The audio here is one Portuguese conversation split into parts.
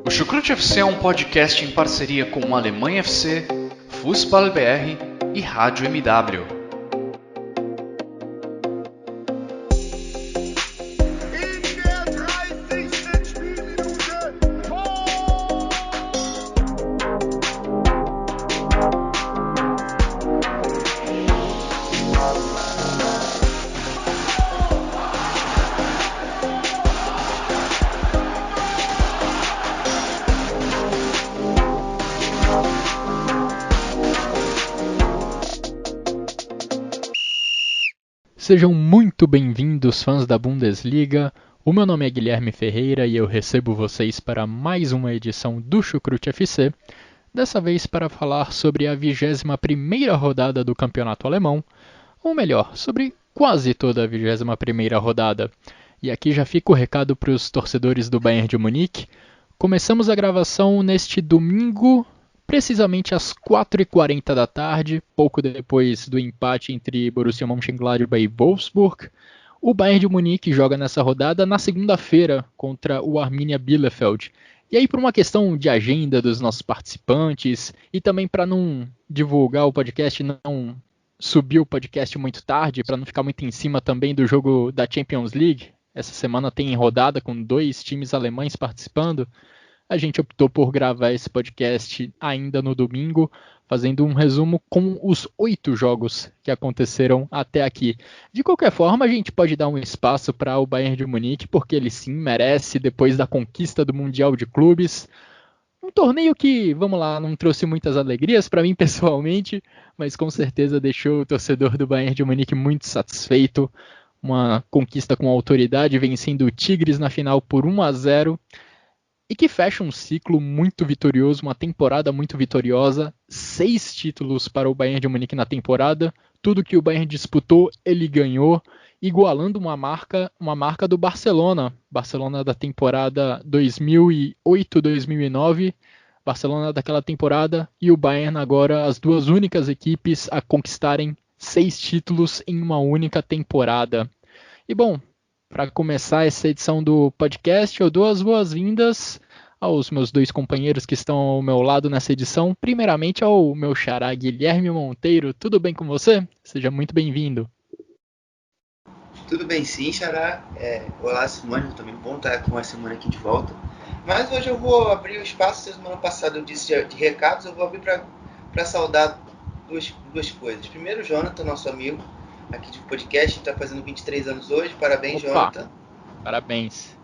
O Chucrute FC é um podcast em parceria com Alemanha FC, Fußball BR e Rádio MW. Sejam muito bem-vindos, fãs da Bundesliga. O meu nome é Guilherme Ferreira e eu recebo vocês para mais uma edição do Chucrute FC, dessa vez para falar sobre a 21ª rodada do campeonato alemão, ou melhor, sobre quase toda a 21ª rodada. E aqui já fica o recado para os torcedores do Bayern de Munique. Começamos a gravação neste domingo, precisamente às 4h40 da tarde, pouco depois do empate entre Borussia Mönchengladbach e Wolfsburg. O Bayern de Munique joga nessa rodada na segunda-feira contra o Arminia Bielefeld. E aí, por uma questão de agenda dos nossos participantes e também para não divulgar o podcast, não subir o podcast muito tarde, para não ficar muito em cima também do jogo da Champions League, essa semana tem rodada com 2 times alemães participando, a gente optou por gravar esse podcast ainda no domingo, fazendo um resumo com os 8 jogos que aconteceram até aqui. De qualquer forma, a gente pode dar um espaço para o Bayern de Munique, porque ele sim merece, depois da conquista do Mundial de Clubes. Um torneio que, vamos lá, não trouxe muitas alegrias para mim pessoalmente, mas com certeza deixou o torcedor do Bayern de Munique muito satisfeito. Uma conquista com autoridade, vencendo o Tigres na final por 1-0. E que fecha um ciclo muito vitorioso, uma temporada muito vitoriosa, 6 títulos para o Bayern de Munique na temporada, tudo que o Bayern disputou, ele ganhou, igualando uma marca do Barcelona da temporada 2008-2009, Barcelona daquela temporada, e o Bayern agora as 2 únicas equipes a conquistarem 6 títulos em uma única temporada. E bom, para começar essa edição do podcast, eu dou as boas-vindas aos meus 2 companheiros que estão ao meu lado nessa edição. Primeiramente ao meu xará Guilherme Monteiro. Tudo bem com você? Seja muito bem-vindo. Tudo bem sim, xará. Olá, Simone. Também bom estar com a Simone aqui de volta. Mas hoje eu vou abrir o espaço. Semana passada eu disse de recados, eu vou abrir para saudar duas coisas. Primeiro, Jonathan, nosso amigo aqui de podcast, está fazendo 23 anos hoje. Parabéns, Opa, Jonathan. Parabéns.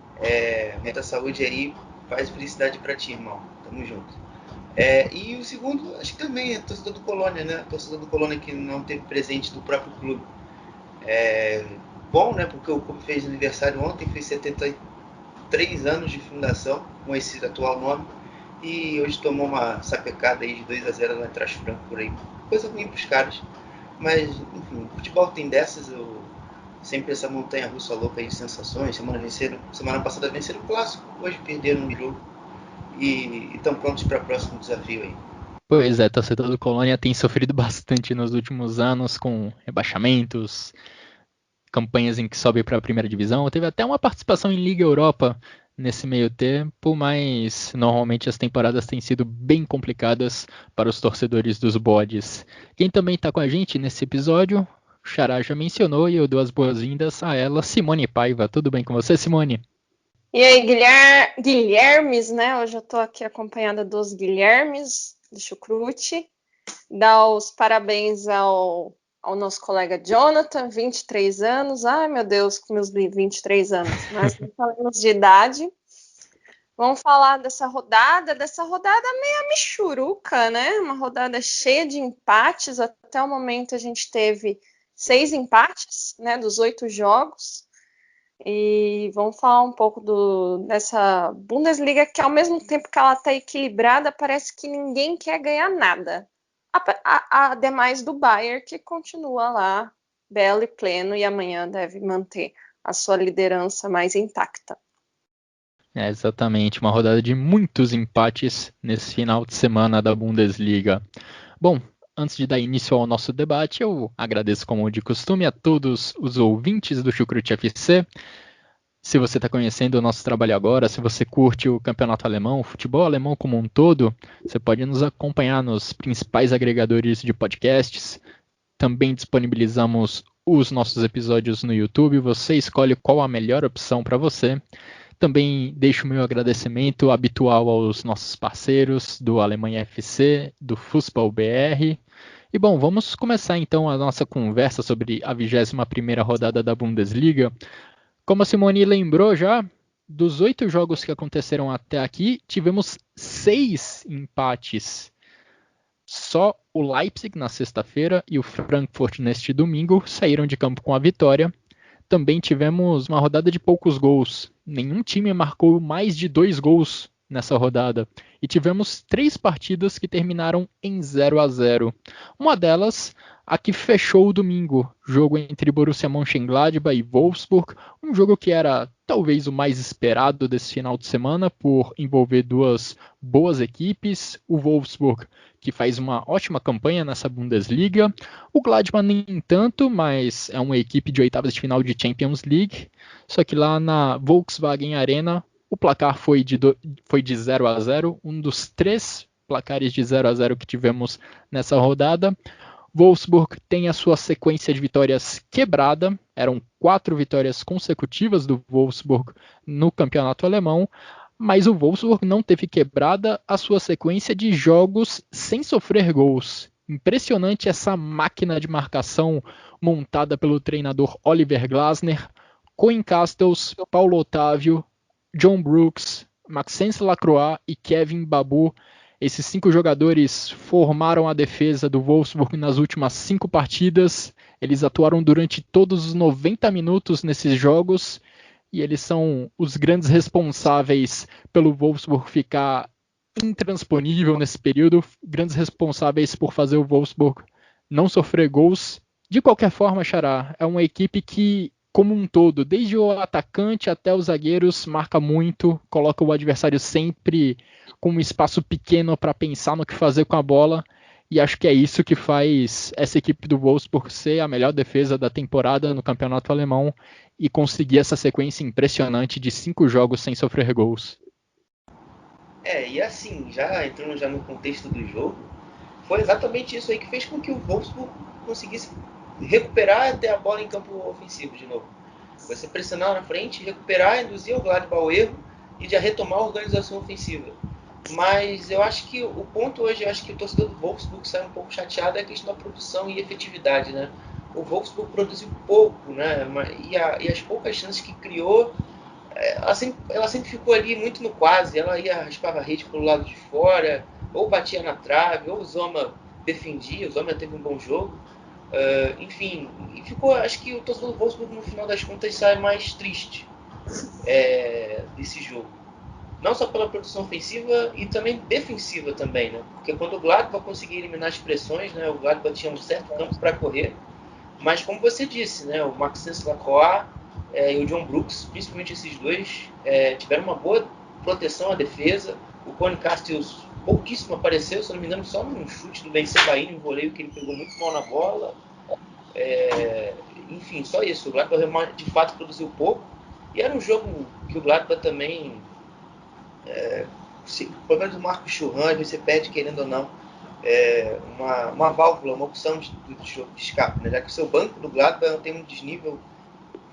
Muita saúde aí, paz e felicidade para ti, irmão. Tamo junto. E o segundo, acho que também é torcedor do Colônia, né? Torcedor do Colônia que não teve presente do próprio clube. Bom, né? Porque o clube fez aniversário ontem, fez 73 anos de fundação, com esse atual nome. E hoje tomou uma sapecada aí de 2-0 na Eintracht Frankfurt aí. Coisa ruim pros caras. Mas, enfim, o futebol tem dessas, sempre essa montanha-russa louca aí de sensações. Semana passada venceram o Clássico, hoje perderam um jogo e estão prontos para o próximo desafio aí. Pois é, torcedor do Colônia tem sofrido bastante nos últimos anos com rebaixamentos, campanhas em que sobe para a primeira divisão. Teve até uma participação em Liga Europa nesse meio tempo, mas normalmente as temporadas têm sido bem complicadas para os torcedores dos bodes. Quem também está com a gente nesse episódio, o Xará já mencionou e eu dou as boas-vindas a ela, Simone Paiva. Tudo bem com você, Simone? E aí, Guilhermes, né? Hoje eu estou aqui acompanhada dos Guilhermes do Chucrute. Dar os parabéns ao nosso colega Jonathan, 23 anos. Ai, meu Deus, com meus 23 anos. Mas não falamos de idade. Vamos falar dessa rodada meio michuruca, né? Uma rodada cheia de empates. Até o momento a gente teve 6 empates, né? Dos 8 jogos. E vamos falar um pouco dessa Bundesliga que, ao mesmo tempo que ela está equilibrada, parece que ninguém quer ganhar nada. Ademais do Bayern, que continua lá, belo e pleno, e amanhã deve manter a sua liderança mais intacta. Exatamente, uma rodada de muitos empates nesse final de semana da Bundesliga. Bom, antes de dar início ao nosso debate, eu agradeço, como de costume, a todos os ouvintes do Chucrute FC. se você está conhecendo o nosso trabalho agora, se você curte o campeonato alemão, o futebol alemão como um todo, você pode nos acompanhar nos principais agregadores de podcasts. Também disponibilizamos os nossos episódios no YouTube. Você escolhe qual a melhor opção para você. Também deixo o meu agradecimento habitual aos nossos parceiros do Alemanha FC, do Fußball BR. E bom, vamos começar então a nossa conversa sobre a 21ª rodada da Bundesliga. Como a Simone lembrou já, dos 8 jogos que aconteceram até aqui, tivemos 6 empates. Só o Leipzig na sexta-feira e o Frankfurt neste domingo saíram de campo com a vitória. Também tivemos uma rodada de poucos gols. Nenhum time marcou mais de 2 gols nessa rodada. E tivemos 3 partidas que terminaram em 0-0. Uma delas, a que fechou o domingo. Jogo entre Borussia Mönchengladbach e Wolfsburg. Um jogo que era talvez o mais esperado desse final de semana, por envolver duas boas equipes. O Wolfsburg, que faz uma ótima campanha nessa Bundesliga. O Gladbach nem tanto, mas é uma equipe de oitavas de final de Champions League. Só que lá na Volkswagen Arena, o placar foi de 0-0, um dos 3 placares de 0-0 que tivemos nessa rodada. Wolfsburg tem a sua sequência de vitórias quebrada, eram 4 vitórias consecutivas do Wolfsburg no campeonato alemão, mas o Wolfsburg não teve quebrada a sua sequência de jogos sem sofrer gols. Impressionante essa máquina de marcação montada pelo treinador Oliver Glasner. Koen Castells, Paulo Otávio, John Brooks, Maxence Lacroix e Kevin Babu. Esses 5 jogadores formaram a defesa do Wolfsburg nas últimas 5 partidas. Eles atuaram durante todos os 90 minutos nesses jogos e eles são os grandes responsáveis pelo Wolfsburg ficar intransponível nesse período, grandes responsáveis por fazer o Wolfsburg não sofrer gols. De qualquer forma, Xará, é uma equipe que, como um todo, desde o atacante até os zagueiros, marca muito, coloca o adversário sempre com um espaço pequeno para pensar no que fazer com a bola, e acho que é isso que faz essa equipe do Wolfsburg ser a melhor defesa da temporada no campeonato alemão e conseguir essa sequência impressionante de 5 jogos sem sofrer gols. E assim, já entrando no contexto do jogo, foi exatamente isso aí que fez com que o Wolfsburg conseguisse recuperar até a bola em campo ofensivo de novo. Você pressionar na frente, recuperar, induzir o Gladbach ao erro e já retomar a organização ofensiva. Mas eu acho que o ponto hoje, eu acho que o torcedor do Wolfsburg sai um pouco chateado, é a questão da produção e efetividade, né? O Wolfsburg produziu pouco, né? E as poucas chances que criou, ela sempre ficou ali muito no quase. Ela raspava a rede pelo lado de fora, ou batia na trave, ou o Zoma defendia. O Zoma teve um bom jogo. Enfim, e ficou, acho que o torcedor do Wolfsburg no final das contas sai mais triste desse jogo. Não só pela produção ofensiva e também defensiva também, né? Porque quando o Gladbach conseguia eliminar as pressões, né, o Gladbach tinha um certo campo para correr, mas como você disse, né, o Maxence Lacroix e o John Brooks, principalmente esses dois, tiveram uma boa proteção à defesa. O Koen Castells pouquíssimo apareceu, se não me engano, só num chute do Ben Sebaini, um voleio que ele pegou muito mal na bola. Enfim, só isso. O Gladbach de fato produziu pouco. E era um jogo que o Gladbach também, o problema do Marcos Churran, você perde, querendo ou não, uma válvula, uma opção de escape, né? Já que o seu banco do Gladbach tem um desnível,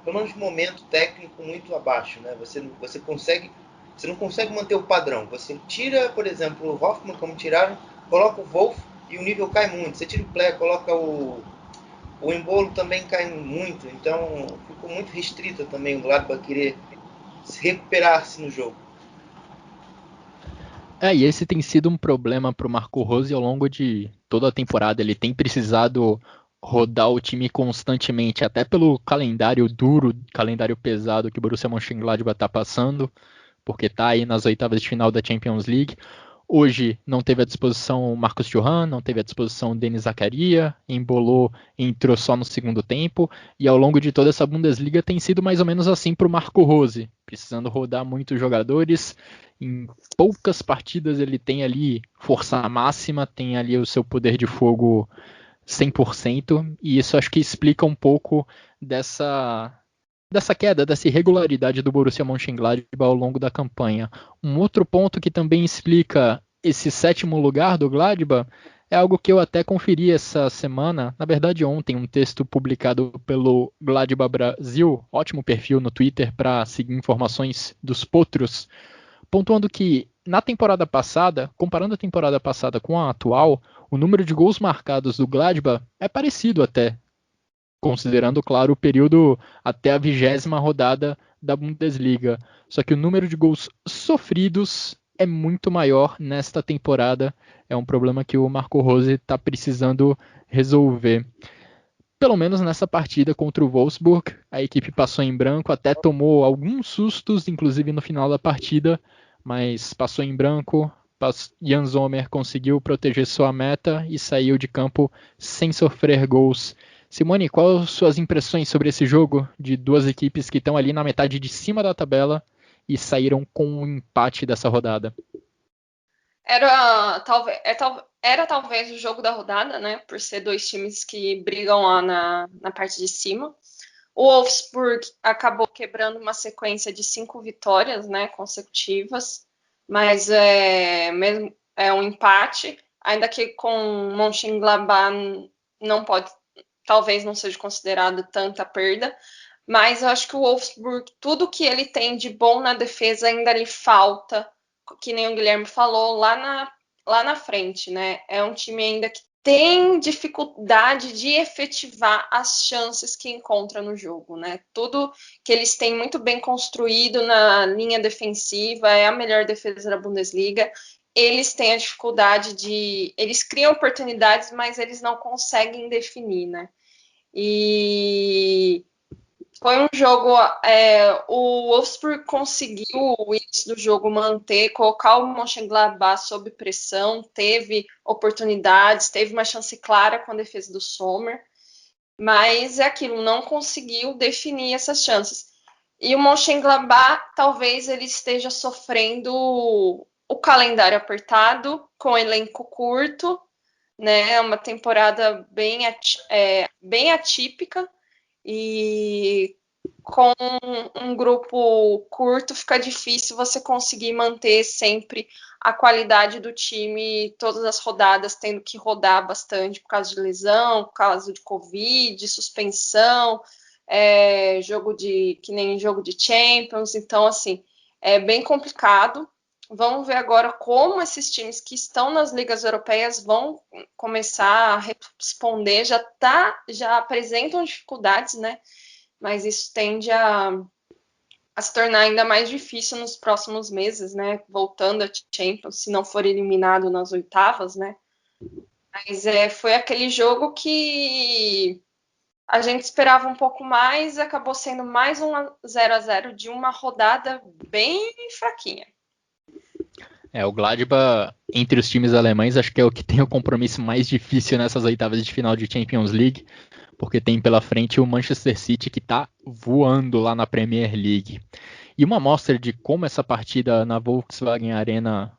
pelo menos de momento técnico, muito abaixo, né? Você não consegue manter o padrão. Você tira, por exemplo, o Hoffmann, como tiraram, coloca o Wolf e o nível cai muito. Você tira o Plé, coloca o Embolo, também cai muito. Então ficou muito restrito também o Gladbach querer recuperar-se no jogo. E esse tem sido um problema para o Marco Rose ao longo de toda a temporada. Ele tem precisado rodar o time constantemente, até pelo calendário duro, calendário pesado que o Borussia Mönchengladbach está passando, porque está aí nas oitavas de final da Champions League. Hoje não teve à disposição o Marcos Thuram, não teve à disposição o Denis Zakaria, Embolo entrou só no segundo tempo, e ao longo de toda essa Bundesliga tem sido mais ou menos assim para o Marco Rose, precisando rodar muitos jogadores. Em poucas partidas ele tem ali força máxima, tem ali o seu poder de fogo 100%, e isso acho que explica um pouco dessa dessa queda, dessa irregularidade do Borussia Mönchengladbach ao longo da campanha. Um outro ponto que também explica esse 7º lugar do Gladbach é algo que eu até conferi essa semana, na verdade ontem, um texto publicado pelo Gladbach Brasil, ótimo perfil no Twitter para seguir informações dos potros, pontuando que na temporada passada, comparando a temporada passada com a atual, o número de gols marcados do Gladbach é parecido até, considerando, claro, o período até a 20ª rodada da Bundesliga. Só que o número de gols sofridos é muito maior nesta temporada. É um problema que o Marco Rose está precisando resolver. Pelo menos nessa partida contra o Wolfsburg, a equipe passou em branco, até tomou alguns sustos, inclusive no final da partida, mas passou em branco. Jan Sommer conseguiu proteger sua meta e saiu de campo sem sofrer gols. Simone, quais suas impressões sobre esse jogo de duas equipes que estão ali na metade de cima da tabela e saíram com um empate dessa rodada? Era talvez o jogo da rodada, né? Por ser dois times que brigam lá na parte de cima. O Wolfsburg acabou quebrando uma sequência de 5 vitórias, né, consecutivas, mas mesmo é um empate, ainda que com Mönchengladbach talvez não seja considerado tanta perda, mas eu acho que o Wolfsburg, tudo que ele tem de bom na defesa ainda lhe falta, que nem o Guilherme falou, lá na frente, né? É um time ainda que tem dificuldade de efetivar as chances que encontra no jogo, né? Tudo que eles têm muito bem construído na linha defensiva, é a melhor defesa da Bundesliga. Eles têm a dificuldade eles criam oportunidades, mas eles não conseguem definir, né? E foi um jogo, o Wolfsburg conseguiu o início do jogo colocar o Mönchengladbach sob pressão, teve oportunidades, teve uma chance clara com a defesa do Sommer, mas é aquilo, não conseguiu definir essas chances. E o Mönchengladbach, talvez ele esteja sofrendo o calendário apertado, com elenco curto, né? Uma temporada bem atípica, e com um grupo curto fica difícil você conseguir manter sempre a qualidade do time, todas as rodadas tendo que rodar bastante por causa de lesão, por causa de Covid, suspensão, que nem jogo de Champions. Então, assim, é bem complicado. Vamos ver agora como esses times que estão nas ligas europeias vão começar a responder. Já apresentam dificuldades, né? Mas isso tende a se tornar ainda mais difícil nos próximos meses, né? Voltando a Champions, se não for eliminado nas oitavas, né? Mas foi aquele jogo que a gente esperava um pouco mais, acabou sendo mais um 0-0 de uma rodada bem fraquinha. O Gladbach, entre os times alemães, acho que é o que tem o compromisso mais difícil nessas oitavas de final de Champions League, porque tem pela frente o Manchester City que está voando lá na Premier League. E uma amostra de como essa partida na Volkswagen Arena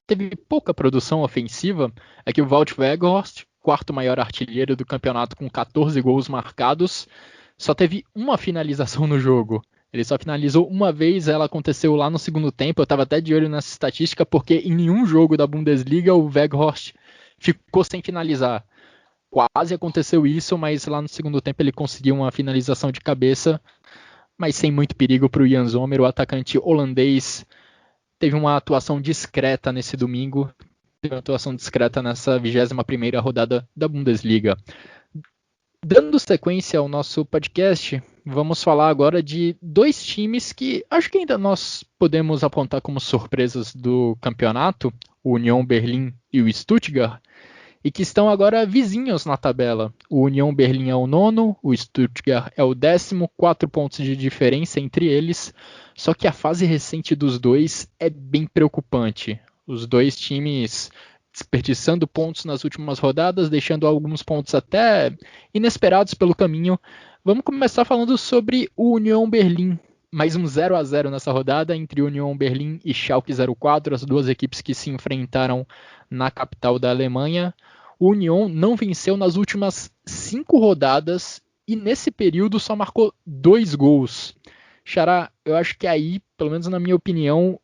teve pouca produção ofensiva é que o Wout Weghorst, quarto maior artilheiro do campeonato com 14 gols marcados, só teve uma finalização no jogo. Ele só finalizou uma vez, ela aconteceu lá no segundo tempo. Eu estava até de olho nessa estatística, porque em nenhum jogo da Bundesliga o Weghorst ficou sem finalizar. Quase aconteceu isso, mas lá no segundo tempo ele conseguiu uma finalização de cabeça, mas sem muito perigo para o Jan Sommer. O atacante holandês teve uma atuação discreta nesse domingo, teve uma atuação discreta nessa 21ª rodada da Bundesliga. Dando sequência ao nosso podcast, vamos falar agora de dois times que acho que ainda nós podemos apontar como surpresas do campeonato, o Union Berlin e o Stuttgart, e que estão agora vizinhos na tabela. O Union Berlin é o 9º, o Stuttgart é o 10º, 4 pontos de diferença entre eles, só que a fase recente dos dois é bem preocupante. Os dois times desperdiçando pontos nas últimas rodadas, deixando alguns pontos até inesperados pelo caminho. Vamos começar falando sobre o Union Berlin. Mais um 0-0 nessa rodada entre Union Berlin e Schalke 04, as duas equipes que se enfrentaram na capital da Alemanha. O Union não venceu nas últimas 5 rodadas e nesse período só marcou 2 gols. Xará, eu acho que aí, pelo menos na minha opinião,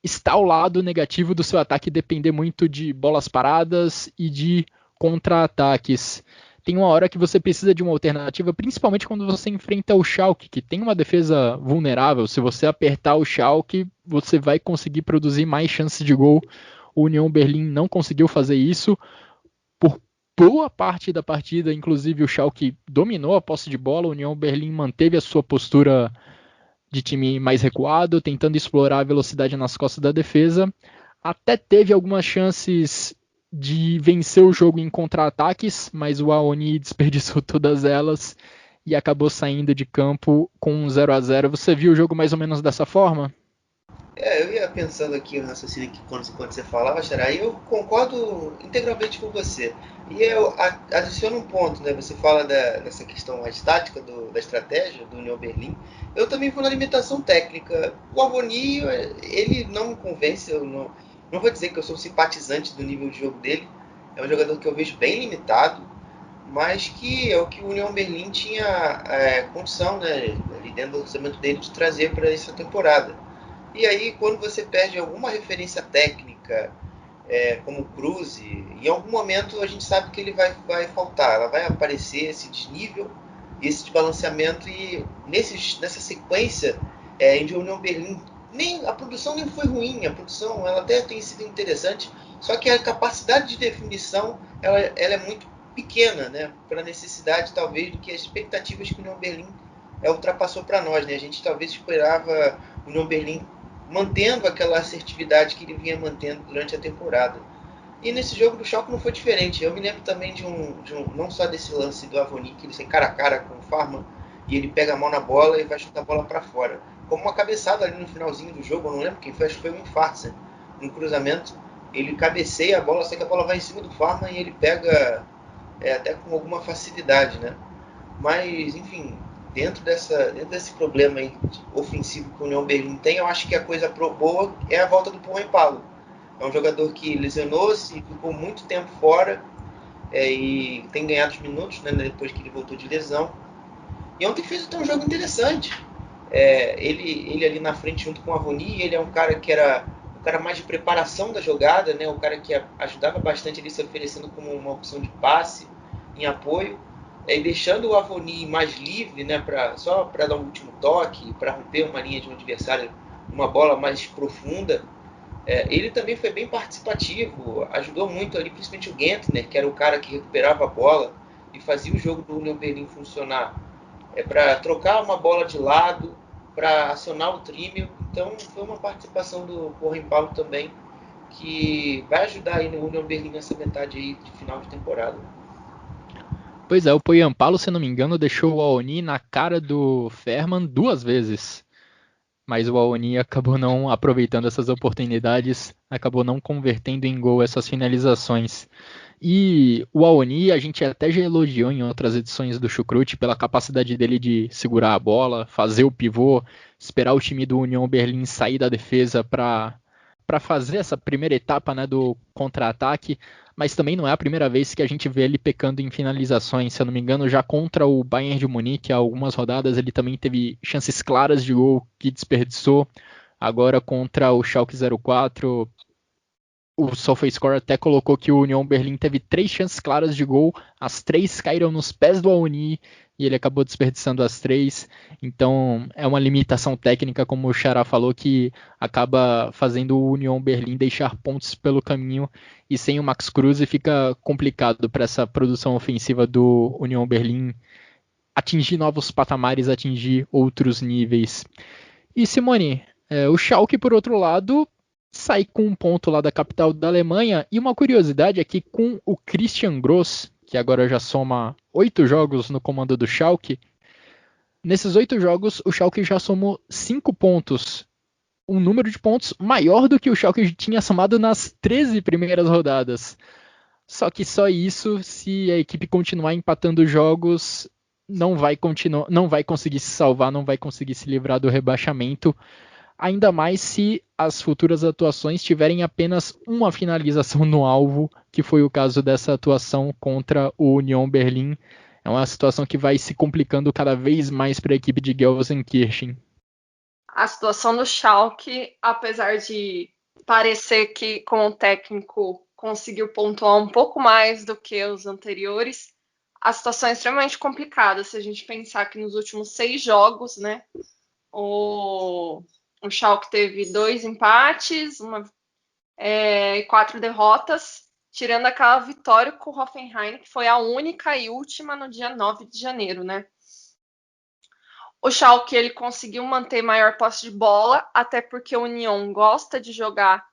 está o lado negativo do seu ataque depender muito de bolas paradas e de contra-ataques. Tem uma hora que você precisa de uma alternativa, principalmente quando você enfrenta o Schalke, que tem uma defesa vulnerável. Se você apertar o Schalke, você vai conseguir produzir mais chances de gol. O União Berlim não conseguiu fazer isso. Por boa parte da partida, inclusive, o Schalke dominou a posse de bola. O União Berlim manteve a sua postura de time mais recuado, tentando explorar a velocidade nas costas da defesa. Até teve algumas chances de vencer o jogo em contra-ataques, mas o Aoni desperdiçou todas elas e acabou saindo de campo com um 0-0. Você viu o jogo mais ou menos dessa forma? Eu ia pensando aqui no raciocínio que quando você falava, Xará, e eu concordo integralmente com você. E eu adiciono um ponto, né? Você fala dessa questão mais tática da estratégia do União Berlim. Eu também vou na limitação técnica. O Avoni, ele não me convence, eu não vou dizer que eu sou simpatizante do nível de jogo dele. É um jogador que eu vejo bem limitado, mas que é o que o União Berlim tinha condição, né, ali dentro do orçamento dele, de trazer para essa temporada. E aí, quando você perde alguma referência técnica, como o Kruse, em algum momento a gente sabe que ele vai faltar, ela vai aparecer esse desnível, esse desbalanceamento, e nessa sequência em União Berlim, a produção nem foi ruim, a produção ela até tem sido interessante, só que a capacidade de definição ela é muito pequena, né, para a necessidade talvez do que as expectativas que o União Berlim ultrapassou para nós, né? A gente talvez esperava o União Berlim mantendo aquela assertividade que ele vinha mantendo durante a temporada. E nesse jogo do Schalke não foi diferente. Eu me lembro também de um não só desse lance do Avoni, que ele sai cara a cara com o Farman e ele pega a mão na bola e vai chutar a bola para fora. Como uma cabeçada ali no finalzinho do jogo, eu não lembro quem foi, acho que foi o Infarsa, no cruzamento. Ele cabeceia a bola, só que a bola vai em cima do Farman e ele pega até com alguma facilidade, né? Mas, enfim, dentro desse problema aí ofensivo que o União Berlim tem, eu acho que a coisa boa é a volta do Pohrenpalo. É um jogador que lesionou-se, ficou muito tempo fora e tem ganhado os minutos, né, depois que ele voltou de lesão. E ontem fez até um jogo interessante. Ele ali na frente junto com o Avoni, ele é um cara que era o cara mais de preparação da jogada, né, o cara que ajudava bastante ali, se oferecendo como uma opção de passe em apoio. E deixando o Avoni mais livre, né, só para dar um último toque, para romper uma linha de um adversário, uma bola mais profunda. Ele também foi bem participativo, ajudou muito ali, principalmente o Gentner, que era o cara que recuperava a bola e fazia o jogo do União Berlim funcionar. Para trocar uma bola de lado, para acionar o Trimmel. Então foi uma participação do Pohrenpalo também, que vai ajudar aí no União Berlim nessa metade aí de final de temporada. Pois é, o Pohrenpalo, se não me engano, deixou o Aoni na cara do Ferman 2 vezes. Mas o Aoni acabou não aproveitando essas oportunidades, acabou não convertendo em gol essas finalizações. E o Aoni a gente até já elogiou em outras edições do Chucrute pela capacidade dele de segurar a bola, fazer o pivô, esperar o time do União Berlim sair da defesa para fazer essa primeira etapa, né, do contra-ataque, mas também não é a primeira vez que a gente vê ele pecando em finalizações. Se eu não me engano, já contra o Bayern de Munique, há algumas rodadas, ele também teve chances claras de gol que desperdiçou. Agora contra o Schalke 04, o SofaScore até colocou que o União Berlim teve 3 chances claras de gol, as 3 caíram nos pés do Aoni e ele acabou desperdiçando as 3. Então é uma limitação técnica, como o Xará falou, que acaba fazendo o União Berlim deixar pontos pelo caminho, e sem o Max Kruse fica complicado para essa produção ofensiva do União Berlim atingir novos patamares, atingir outros níveis. E Simone, o Schalke, por outro lado, sai com um ponto lá da capital da Alemanha, e uma curiosidade é que com o Christian Gross, que agora já soma 8 jogos no comando do Schalke, nesses 8 jogos o Schalke já somou 5 pontos, um número de pontos maior do que o Schalke tinha somado nas 13 primeiras rodadas. Só que só isso, se a equipe continuar empatando jogos, não vai conseguir se salvar, não vai conseguir se livrar do rebaixamento, ainda mais se as futuras atuações tiverem apenas uma finalização no alvo, que foi o caso dessa atuação contra o União Berlim. é uma situação que vai se complicando cada vez mais para a equipe de Gelsenkirchen. A situação do Schalke, apesar de parecer que como técnico conseguiu pontuar um pouco mais do que os anteriores, a situação é extremamente complicada. Se a gente pensar que nos últimos 6 jogos, né, o Schalke teve 2 empates e 4 derrotas, tirando aquela vitória com o Hoffenheim, que foi a única e última no dia 9 de janeiro, né? O Schalke ele conseguiu manter maior posse de bola, até porque o Union gosta de jogar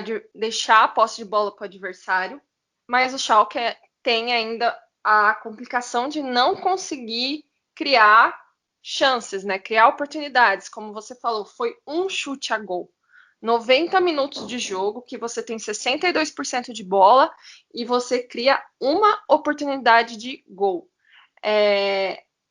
de deixar a posse de bola para o adversário, mas o Schalke tem ainda a complicação de não conseguir criar chances, né? Criar oportunidades, como você falou, foi um chute a gol. 90 minutos de jogo, que você tem 62% de bola e você cria uma oportunidade de gol.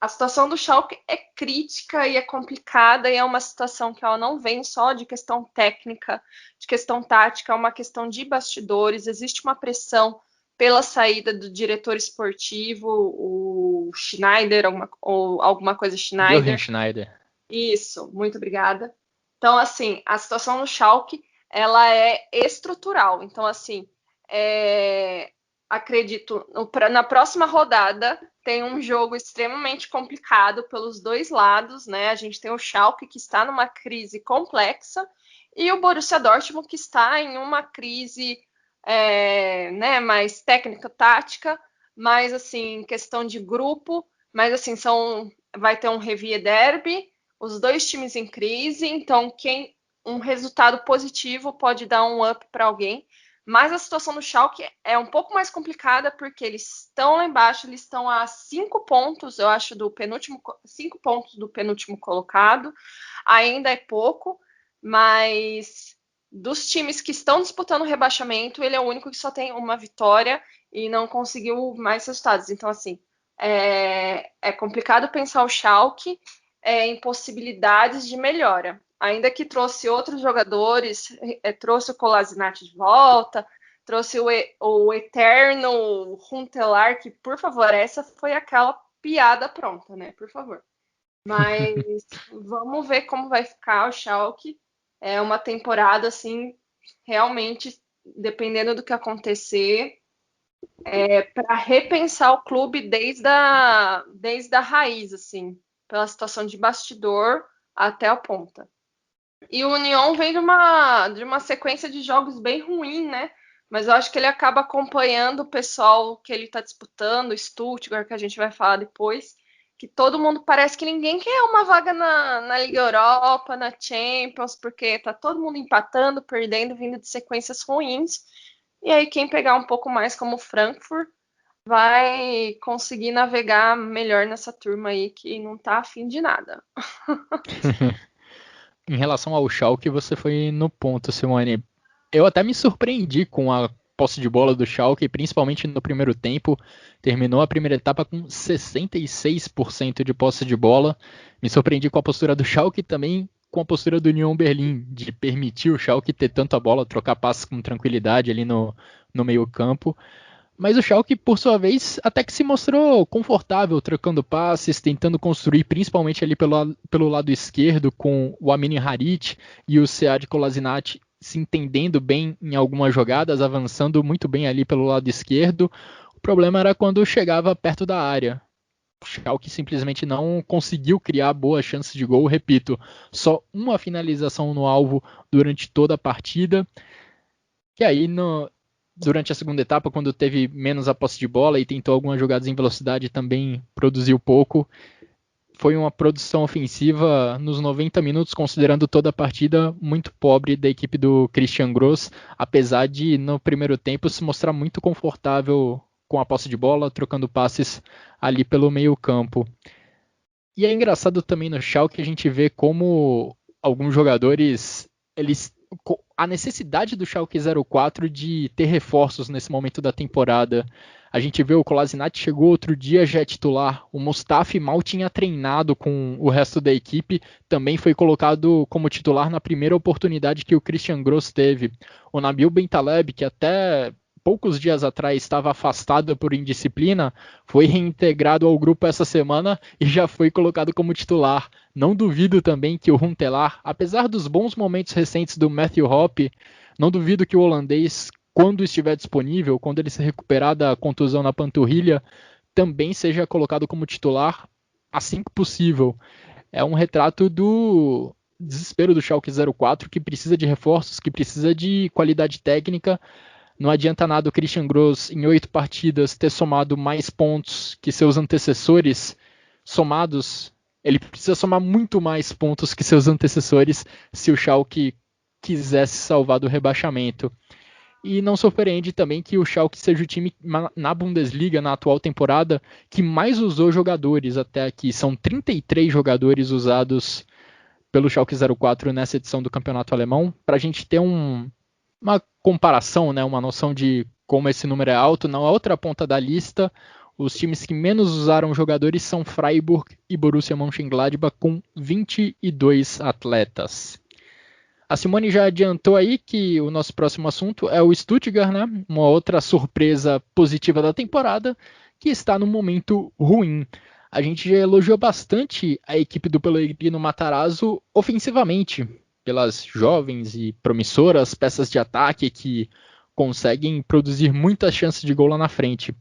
A situação do Schalke é crítica e é complicada, e é uma situação que ela não vem só de questão técnica, de questão tática, é uma questão de bastidores. Existe uma pressão pela saída do diretor esportivo, o Schneider, alguma coisa Schneider. Jochen Schneider. Isso, muito obrigada. Então, assim, a situação no Schalke, ela é estrutural. Então, assim, acredito, na próxima rodada tem um jogo extremamente complicado pelos dois lados, né? A gente tem o Schalke, que está numa crise complexa, e o Borussia Dortmund, que está em uma crise né, mais técnica-tática, mais, assim, questão de grupo, mas, assim, vai ter um Revier Derby, os dois times em crise, então um resultado positivo pode dar um up para alguém, mas a situação do Schalke é um pouco mais complicada porque eles estão lá embaixo, eles estão a 5 pontos, eu acho, 5 pontos do penúltimo colocado, ainda é pouco, mas dos times que estão disputando o rebaixamento, ele é o único que só tem uma vitória e não conseguiu mais resultados, então assim, é complicado pensar o Schalke em possibilidades de melhora. Ainda que trouxe outros jogadores, trouxe o Kolasinac de volta, trouxe o eterno Huntelaar, que, por favor, essa foi aquela piada pronta, né? Por favor. Mas vamos ver como vai ficar o Schalke. É uma temporada, assim, realmente, dependendo do que acontecer, para repensar o clube desde a raiz, assim, pela situação de bastidor até a ponta. E o Union vem de uma sequência de jogos bem ruim, né? Mas eu acho que ele acaba acompanhando o pessoal que ele está disputando, o Stuttgart, que a gente vai falar depois, que todo mundo parece que ninguém quer uma vaga na Liga Europa, na Champions, porque tá todo mundo empatando, perdendo, vindo de sequências ruins. E aí quem pegar um pouco mais como o Frankfurt vai conseguir navegar melhor nessa turma aí que não tá afim de nada. Em relação ao Schalke, você foi no ponto, Simone. Eu até me surpreendi com a posse de bola do Schalke, principalmente no primeiro tempo. Terminou a primeira etapa com 66% de posse de bola. Me surpreendi com a postura do Schalke e também com a postura do Union Berlim, de permitir o Schalke ter tanta bola, trocar passes com tranquilidade ali no meio campo. Mas o Schalke, por sua vez, até que se mostrou confortável, trocando passes, tentando construir, principalmente ali pelo lado esquerdo, com o Amin Harit e o Sead Kolasinac se entendendo bem em algumas jogadas, avançando muito bem ali pelo lado esquerdo. O problema era quando chegava perto da área. O Schalke simplesmente não conseguiu criar boas chances de gol. Repito, só uma finalização no alvo durante toda a partida. E aí, durante a segunda etapa, quando teve menos a posse de bola e tentou algumas jogadas em velocidade, também produziu pouco. Foi uma produção ofensiva nos 90 minutos, considerando toda a partida, muito pobre da equipe do Christian Gross, apesar de no primeiro tempo se mostrar muito confortável com a posse de bola, trocando passes ali pelo meio campo. E é engraçado também no Schalke a gente vê como alguns jogadores, a necessidade do Schalke 04 de ter reforços nesse momento da temporada. A gente vê o Kolasinac chegou outro dia já é titular, o Mustafi mal tinha treinado com o resto da equipe, também foi colocado como titular na primeira oportunidade que o Christian Gross teve. O Nabil Bentaleb, que até poucos dias atrás estava afastado por indisciplina, foi reintegrado ao grupo essa semana e já foi colocado como titular. Não duvido também que o Huntelaar, apesar dos bons momentos recentes do Matthew Hoppe, não duvido que o holandês, quando estiver disponível, quando ele se recuperar da contusão na panturrilha, também seja colocado como titular assim que possível. É um retrato do desespero do Schalke 04, que precisa de reforços, que precisa de qualidade técnica. Não adianta nada o Christian Gross, em 8 partidas, ter somado mais pontos que seus antecessores somados. Ele precisa somar muito mais pontos que seus antecessores se o Schalke quisesse salvar do rebaixamento. E não surpreende também que o Schalke seja o time na Bundesliga, na atual temporada, que mais usou jogadores até aqui. São 33 jogadores usados pelo Schalke 04 nessa edição do campeonato alemão. Para a gente ter uma comparação, né, uma noção de como esse número é alto, na outra ponta da lista, os times que menos usaram jogadores são Freiburg e Borussia Mönchengladbach, com 22 atletas. A Simone já adiantou aí que o nosso próximo assunto é o Stuttgart, né? Uma outra surpresa positiva da temporada, que está num momento ruim. A gente já elogiou bastante a equipe do Pellegrino Matarazzo ofensivamente, pelas jovens e promissoras peças de ataque que conseguem produzir muitas chances de gol lá na frente.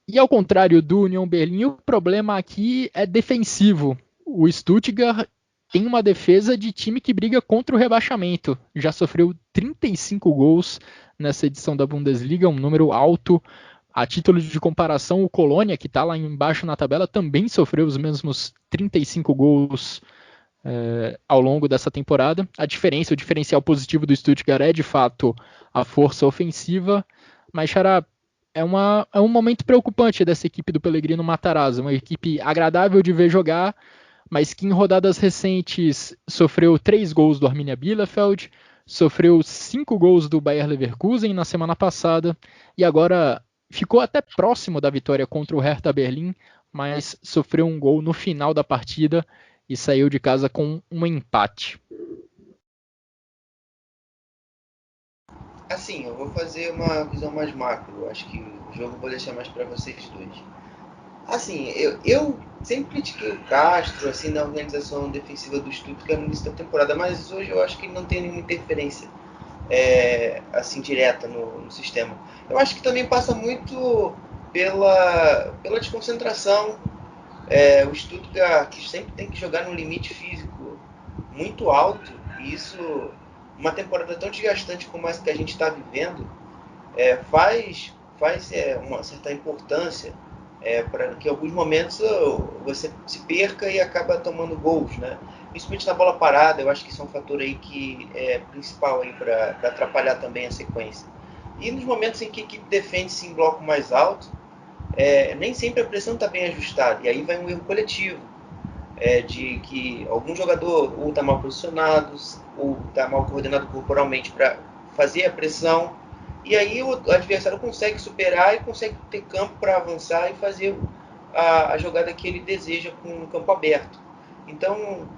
E ao contrário do Union Berlin, o problema aqui é defensivo. O Stuttgart tem uma defesa de time que briga contra o rebaixamento. Já sofreu 35 gols nessa edição da Bundesliga, um número alto. A título de comparação, o Colônia, que está lá embaixo na tabela, também sofreu os mesmos 35 gols ao longo dessa temporada. O diferencial positivo do Stuttgart é, de fato, a força ofensiva. Mas, Xará, é um momento preocupante dessa equipe do Pellegrino Matarazzo. Uma equipe agradável de ver jogar, mas que em rodadas recentes sofreu 3 gols do Arminia Bielefeld, sofreu 5 gols do Bayer Leverkusen na semana passada, e agora ficou até próximo da vitória contra o Hertha Berlim, mas sofreu um gol no final da partida e saiu de casa com um empate. Assim, eu vou fazer uma visão mais macro. Eu acho que o jogo eu vou deixar mais para vocês dois. Assim, eu sempre critiquei o Castro assim, na organização defensiva do Stuttgart no início da temporada, mas hoje eu acho que ele não tem nenhuma interferência assim, direta no sistema. Eu acho que também passa muito pela desconcentração. O Stuttgart, que sempre tem que jogar no limite físico muito alto, e isso, uma temporada tão desgastante como essa que a gente está vivendo, faz uma certa importância para que em alguns momentos você se perca e acaba tomando gols, né? Principalmente na bola parada, eu acho que isso é um fator aí que é principal aí para atrapalhar também a sequência. E nos momentos em que a equipe defende-se em bloco mais alto, nem sempre a pressão está bem ajustada, e aí vai um erro coletivo, de que algum jogador ou está mal posicionado, ou está mal coordenado corporalmente para fazer a pressão, e aí o adversário consegue superar e consegue ter campo para avançar e fazer a jogada que ele deseja com o campo aberto. Então,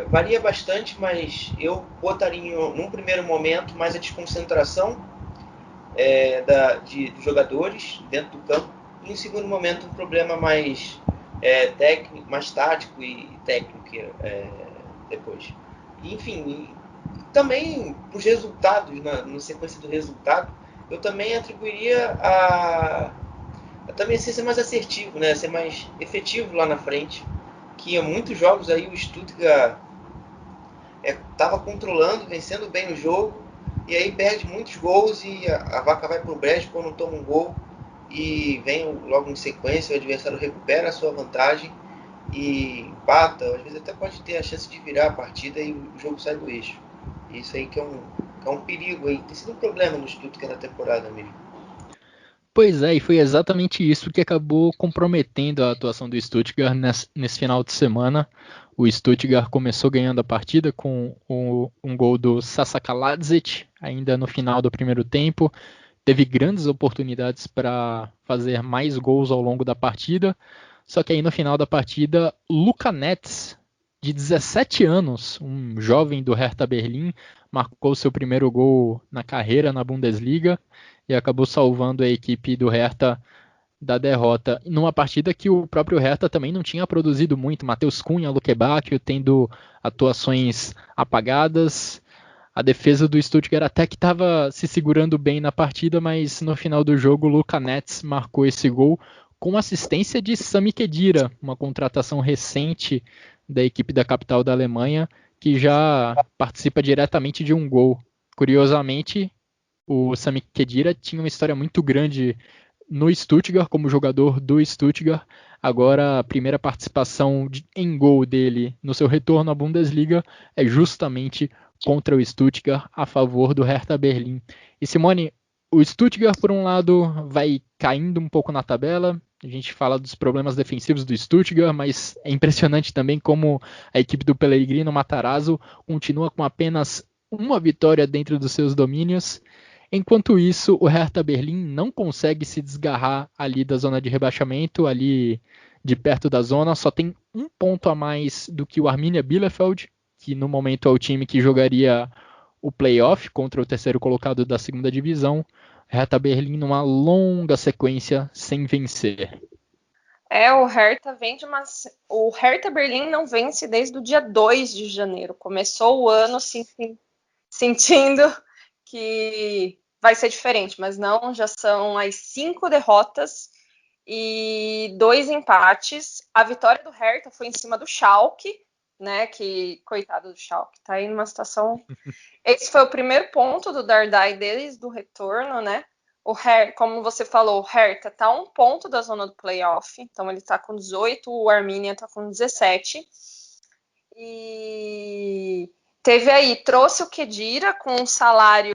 varia bastante, mas eu botaria num primeiro momento mais a desconcentração dos jogadores dentro do campo, e em segundo momento um problema mais técnico, mais tático e técnico depois. Enfim, também os resultados, na sequência do resultado, eu também atribuiria a também ser mais assertivo, né? Ser mais efetivo lá na frente, que em muitos jogos aí o Stuttgart estava controlando, vencendo bem o jogo, e aí perde muitos gols e a vaca vai pro brejo quando toma um gol, e vem logo em sequência, o adversário recupera a sua vantagem e empata, às vezes até pode ter a chance de virar a partida e o jogo sai do eixo. Isso aí que é um perigo aí, tem sido um problema no Stuttgart na temporada mesmo. Pois é, e foi exatamente isso que acabou comprometendo a atuação do Stuttgart nesse final de semana. O Stuttgart começou ganhando a partida com um gol do Sasa Kalajdzic, ainda no final do primeiro tempo. Teve grandes oportunidades para fazer mais gols ao longo da partida, só que aí no final da partida, Luca Netz, de 17 anos, um jovem do Hertha Berlim, marcou seu primeiro gol na carreira na Bundesliga, e acabou salvando a equipe do Hertha da derrota. Numa partida que o próprio Hertha também não tinha produzido muito. Matheus Cunha, Luque Bacchio tendo atuações apagadas. A defesa do Stuttgart até que estava se segurando bem na partida, mas no final do jogo o Luca Netz marcou esse gol com assistência de Sami Khedira, uma contratação recente da equipe da capital da Alemanha, que já participa diretamente de um gol. Curiosamente, o Sami Khedira tinha uma história muito grande no Stuttgart, como jogador do Stuttgart. Agora, a primeira participação em gol dele no seu retorno à Bundesliga é justamente contra o Stuttgart, a favor do Hertha Berlim. E Simone, o Stuttgart, por um lado, vai caindo um pouco na tabela. A gente fala dos problemas defensivos do Stuttgart, mas é impressionante também como a equipe do Pellegrino Matarazzo continua com apenas uma vitória dentro dos seus domínios. Enquanto isso, o Hertha Berlim não consegue se desgarrar ali da zona de rebaixamento, ali de perto da zona, só tem um ponto a mais do que o Arminia Bielefeld, que no momento é o time que jogaria o playoff contra o terceiro colocado da segunda divisão. Hertha Berlim numa longa sequência sem vencer. O Hertha Berlim não vence desde o dia 2 de janeiro. Começou o ano sentindo que vai ser diferente, mas não, já são as 5 derrotas e 2 empates. A vitória do Hertha foi em cima do Schalke, né, que coitado do Schalke, tá aí numa situação... Esse foi o primeiro ponto do Dardai desde o retorno, né? Como você falou, o Hertha tá a 1 ponto da zona do playoff, então ele tá com 18, o Arminia tá com 17. E trouxe o Khedira com um salário,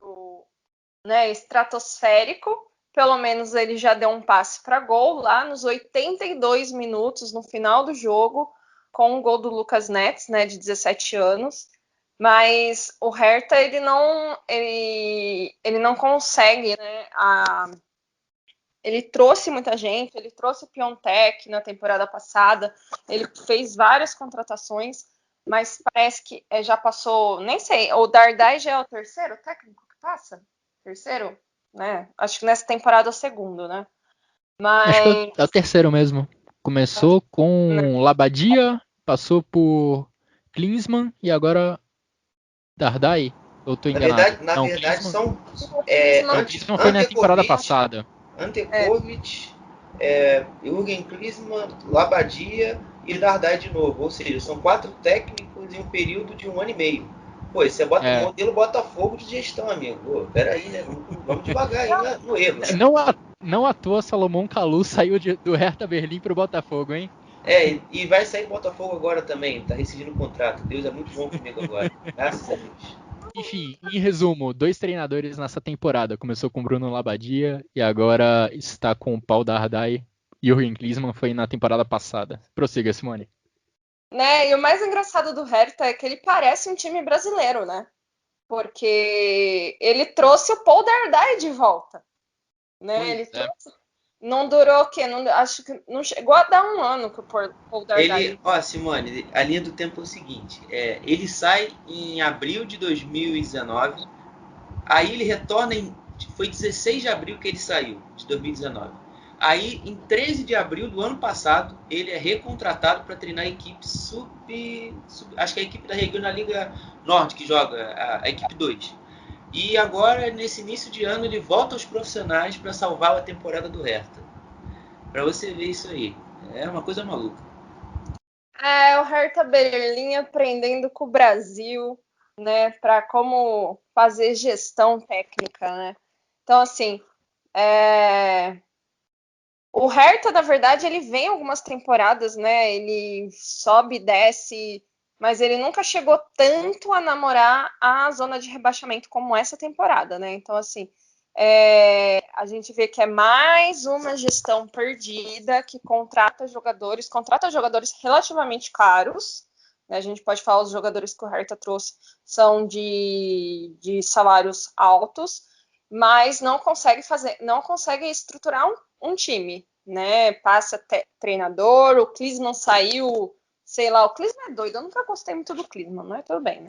né, estratosférico. Pelo menos ele já deu um passe para gol lá nos 82 minutos, no final do jogo, com o gol do Lucas Netz, né, de 17 anos. Mas o Hertha, ele não consegue, né? Ele trouxe muita gente, ele trouxe o Piontek na temporada passada, ele fez várias contratações, mas parece que já passou, nem sei, o Dardai já é o terceiro técnico que passa? Terceiro? Né? Acho que nessa temporada é o segundo, né? Mas... Acho que é o terceiro mesmo. Começou com Labadia, passou por Klinsmann e agora Dardai? Eu tô enganado. Na verdade Klinsmann... são... Klinsmann foi na temporada passada. Ante Kovic, Jürgen Klinsmann, Labadia e Dardai de novo. Ou seja, são 4 técnicos em um período de 1 ano e meio. Pô, você bota o modelo Botafogo de gestão, amigo. Pô, peraí, né? Vamos devagar aí no erro. Né? Não à toa Salomão Kalou saiu do Hertha Berlim pro Botafogo, hein? E vai sair Botafogo agora também. Tá rescindindo o contrato. Deus é muito bom comigo agora. Graças a Deus. Enfim, em resumo, 2 treinadores nessa temporada. Começou com Bruno Labbadia e agora está com o Paul Dardai. E o Jürgen Klinsmann foi na temporada passada. Prossiga, Simone. Né? E o mais engraçado do Hertha é que ele parece um time brasileiro, né? Porque ele trouxe o Paul Dardai de volta. Né? Ele trouxe... Não durou o quê? Acho que não chegou a dar 1 ano que o Paul Dardai... Simone, a linha do tempo é o seguinte. Ele sai em abril de 2019. Aí ele retorna foi 16 de abril que ele saiu, de 2019. Aí, em 13 de abril do ano passado, ele é recontratado para treinar a equipe acho que é a equipe da Regional Liga Norte que joga, a equipe 2. E agora, nesse início de ano, ele volta aos profissionais para salvar a temporada do Hertha. Para você ver isso aí. É uma coisa maluca. O Hertha Berlim aprendendo com o Brasil, né, para como fazer gestão técnica, né? Então, assim, o Hertha, na verdade, ele vem algumas temporadas, né? Ele sobe e desce, mas ele nunca chegou tanto a namorar a zona de rebaixamento como essa temporada, né? Então, assim, a gente vê que é mais uma gestão perdida que contrata jogadores relativamente caros. Né? A gente pode falar os jogadores que o Hertha trouxe são de salários altos, mas não consegue estruturar um time, né? Passa treinador, o Klinsmann saiu, sei lá, o Klinsmann é doido, eu nunca gostei muito do Klinsmann, mas tudo bem, né?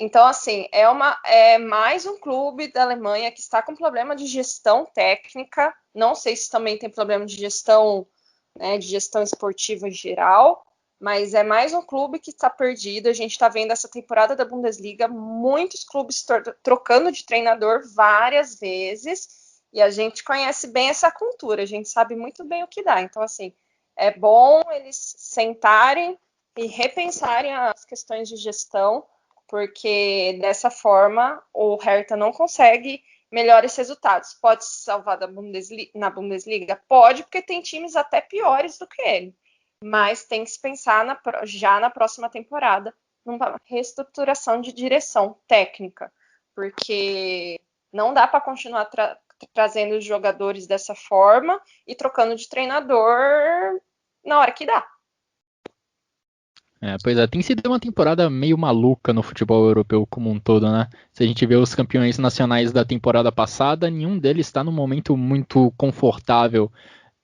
Então, assim, é mais um clube da Alemanha que está com problema de gestão técnica. Não sei se também tem problema de gestão, né, de gestão esportiva em geral, mas é mais um clube que está perdido. A gente está vendo essa temporada da Bundesliga, muitos clubes trocando de treinador várias vezes, e a gente conhece bem essa cultura, a gente sabe muito bem o que dá. Então, assim, é bom eles sentarem e repensarem as questões de gestão, porque dessa forma o Hertha não consegue melhores resultados. Pode se salvar na Bundesliga? Pode, porque tem times até piores do que ele. Mas tem que se pensar já na próxima temporada numa reestruturação de direção técnica, porque não dá para continuar trazendo os jogadores dessa forma e trocando de treinador na hora que dá. Pois é, tem sido uma temporada meio maluca no futebol europeu como um todo, né? Se a gente vê os campeões nacionais da temporada passada, nenhum deles está num momento muito confortável.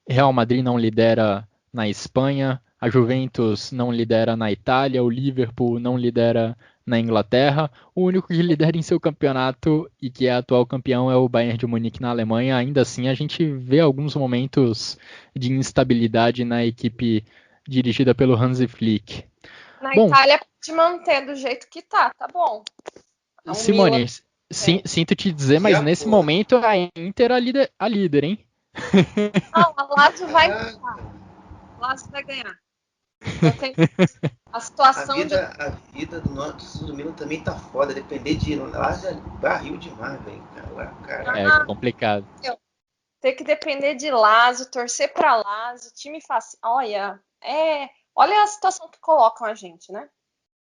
Real Madrid não lidera na Espanha, a Juventus não lidera na Itália, o Liverpool não lidera na Inglaterra. O único que lidera em seu campeonato e que é atual campeão é o Bayern de Munique na Alemanha. Ainda assim, a gente vê alguns momentos de instabilidade na equipe dirigida pelo Hansi Flick. Na Bom, Itália pode manter do jeito que tá bom. Simone, sinto te dizer, mas nesse momento a Inter é a líder, hein? Não, a Lazio vai ganhar. A Lazio vai ganhar. A situação a vida do Milan também tá foda. Depender de Lazio é barril demais, velho. É complicado. Ter que depender de Lazio, torcer pra Lazio, time fácil. Olha a situação que colocam a gente, né?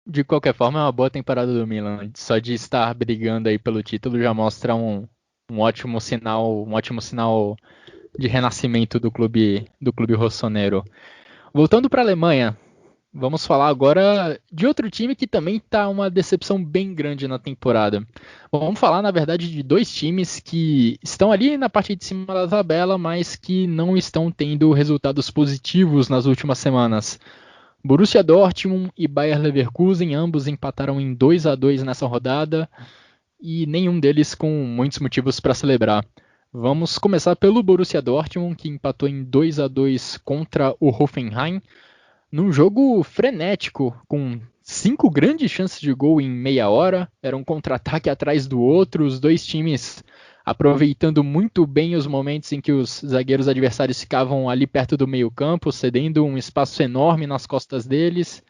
De qualquer forma, é uma boa temporada do Milan. Só de estar brigando aí pelo título já mostra um ótimo sinal de renascimento do clube rossonero. Voltando para a Alemanha, vamos falar agora de outro time que também está uma decepção bem grande na temporada. Bom, vamos falar, na verdade, de dois times que estão ali na parte de cima da tabela, mas que não estão tendo resultados positivos nas últimas semanas. Borussia Dortmund e Bayer Leverkusen ambos empataram em 2-2 nessa rodada e nenhum deles com muitos motivos para celebrar. Vamos começar pelo Borussia Dortmund, que empatou em 2-2 contra o Hoffenheim, num jogo frenético, com 5 grandes chances de gol em meia hora. Era um contra-ataque atrás do outro, os dois times aproveitando muito bem os momentos em que os zagueiros adversários ficavam ali perto do meio-campo, cedendo um espaço enorme nas costas deles.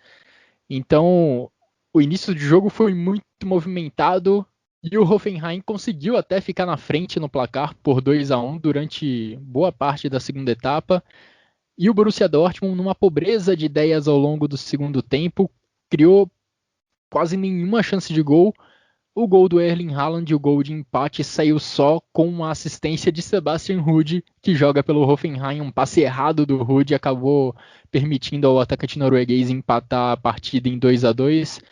Então, o início do jogo foi muito movimentado e o Hoffenheim conseguiu até ficar na frente no placar por 2-1 durante boa parte da segunda etapa. E o Borussia Dortmund, numa pobreza de ideias ao longo do segundo tempo, criou quase nenhuma chance de gol. O gol do Erling Haaland e o gol de empate saiu só com uma assistência de Sebastian Ruud, que joga pelo Hoffenheim. Um passe errado do Ruud acabou permitindo ao atacante norueguês empatar a partida em 2-2.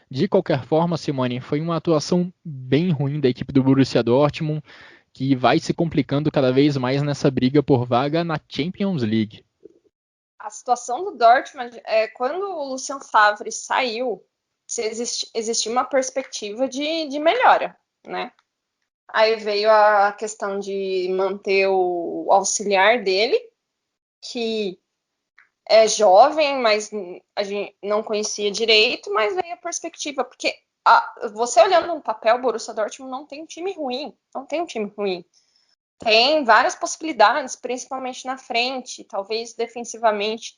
De qualquer forma, Simone, foi uma atuação bem ruim da equipe do Borussia Dortmund, que vai se complicando cada vez mais nessa briga por vaga na Champions League. A situação do Dortmund é quando o Lucien Favre saiu, existia uma perspectiva de melhora, né? Aí veio a questão de manter o auxiliar dele, que é jovem, mas a gente não conhecia direito, mas veio a perspectiva, porque você olhando no papel, o Borussia Dortmund não tem um time ruim, Tem várias possibilidades, principalmente na frente, talvez defensivamente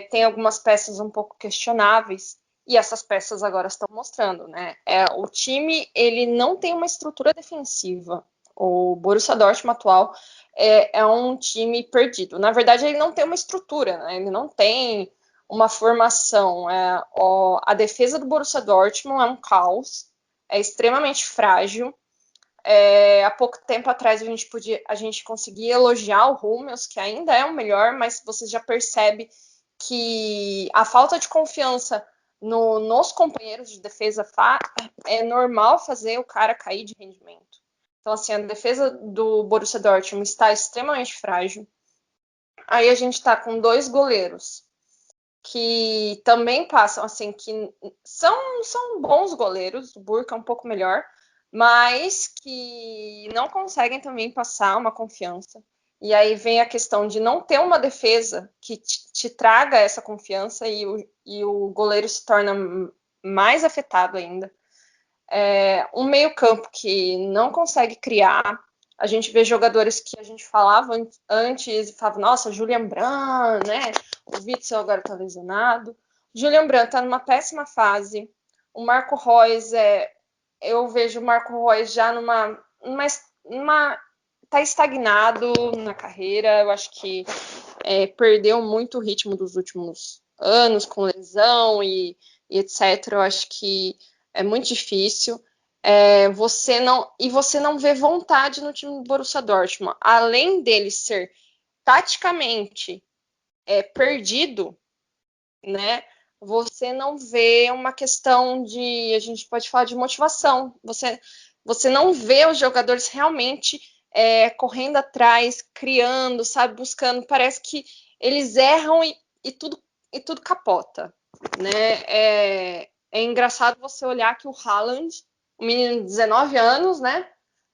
tem algumas peças um pouco questionáveis, e essas peças agora estão mostrando, né? O time, ele não tem uma estrutura defensiva. O Borussia Dortmund atual é um time perdido. Na verdade, ele não tem uma estrutura, né? Ele não tem uma formação. A defesa do Borussia Dortmund é um caos, é extremamente frágil. Há pouco tempo atrás a gente conseguia elogiar o Hummels, que ainda é o melhor, mas você já percebe que a falta de confiança nos companheiros de defesa é normal fazer o cara cair de rendimento. Então, assim, a defesa do Borussia Dortmund está extremamente frágil. Aí a gente está com dois goleiros que também passam, assim, que são bons goleiros, o Burke é um pouco melhor, mas que não conseguem também passar uma confiança. E aí vem a questão de não ter uma defesa que te traga essa confiança e o goleiro se torna mais afetado ainda. Um meio-campo que não consegue criar. A gente vê jogadores que a gente falava antes e falava, nossa, Julian Brandt, né? O Witsel agora tá lesionado. Julian Brandt tá numa péssima fase. O Marco Reus, eu vejo o Marco Reus já tá estagnado na carreira. Eu acho que perdeu muito o ritmo dos últimos anos com lesão e etc. Eu acho que é muito difícil. Você não vê vontade no time do Borussia Dortmund. Além dele ser taticamente perdido, né? Você não vê uma questão de, a gente pode falar de motivação. Você não vê os jogadores realmente correndo atrás, criando, sabe, buscando. Parece que eles erram e tudo capota, né? É engraçado você olhar que o Haaland, um menino de 19 anos, né?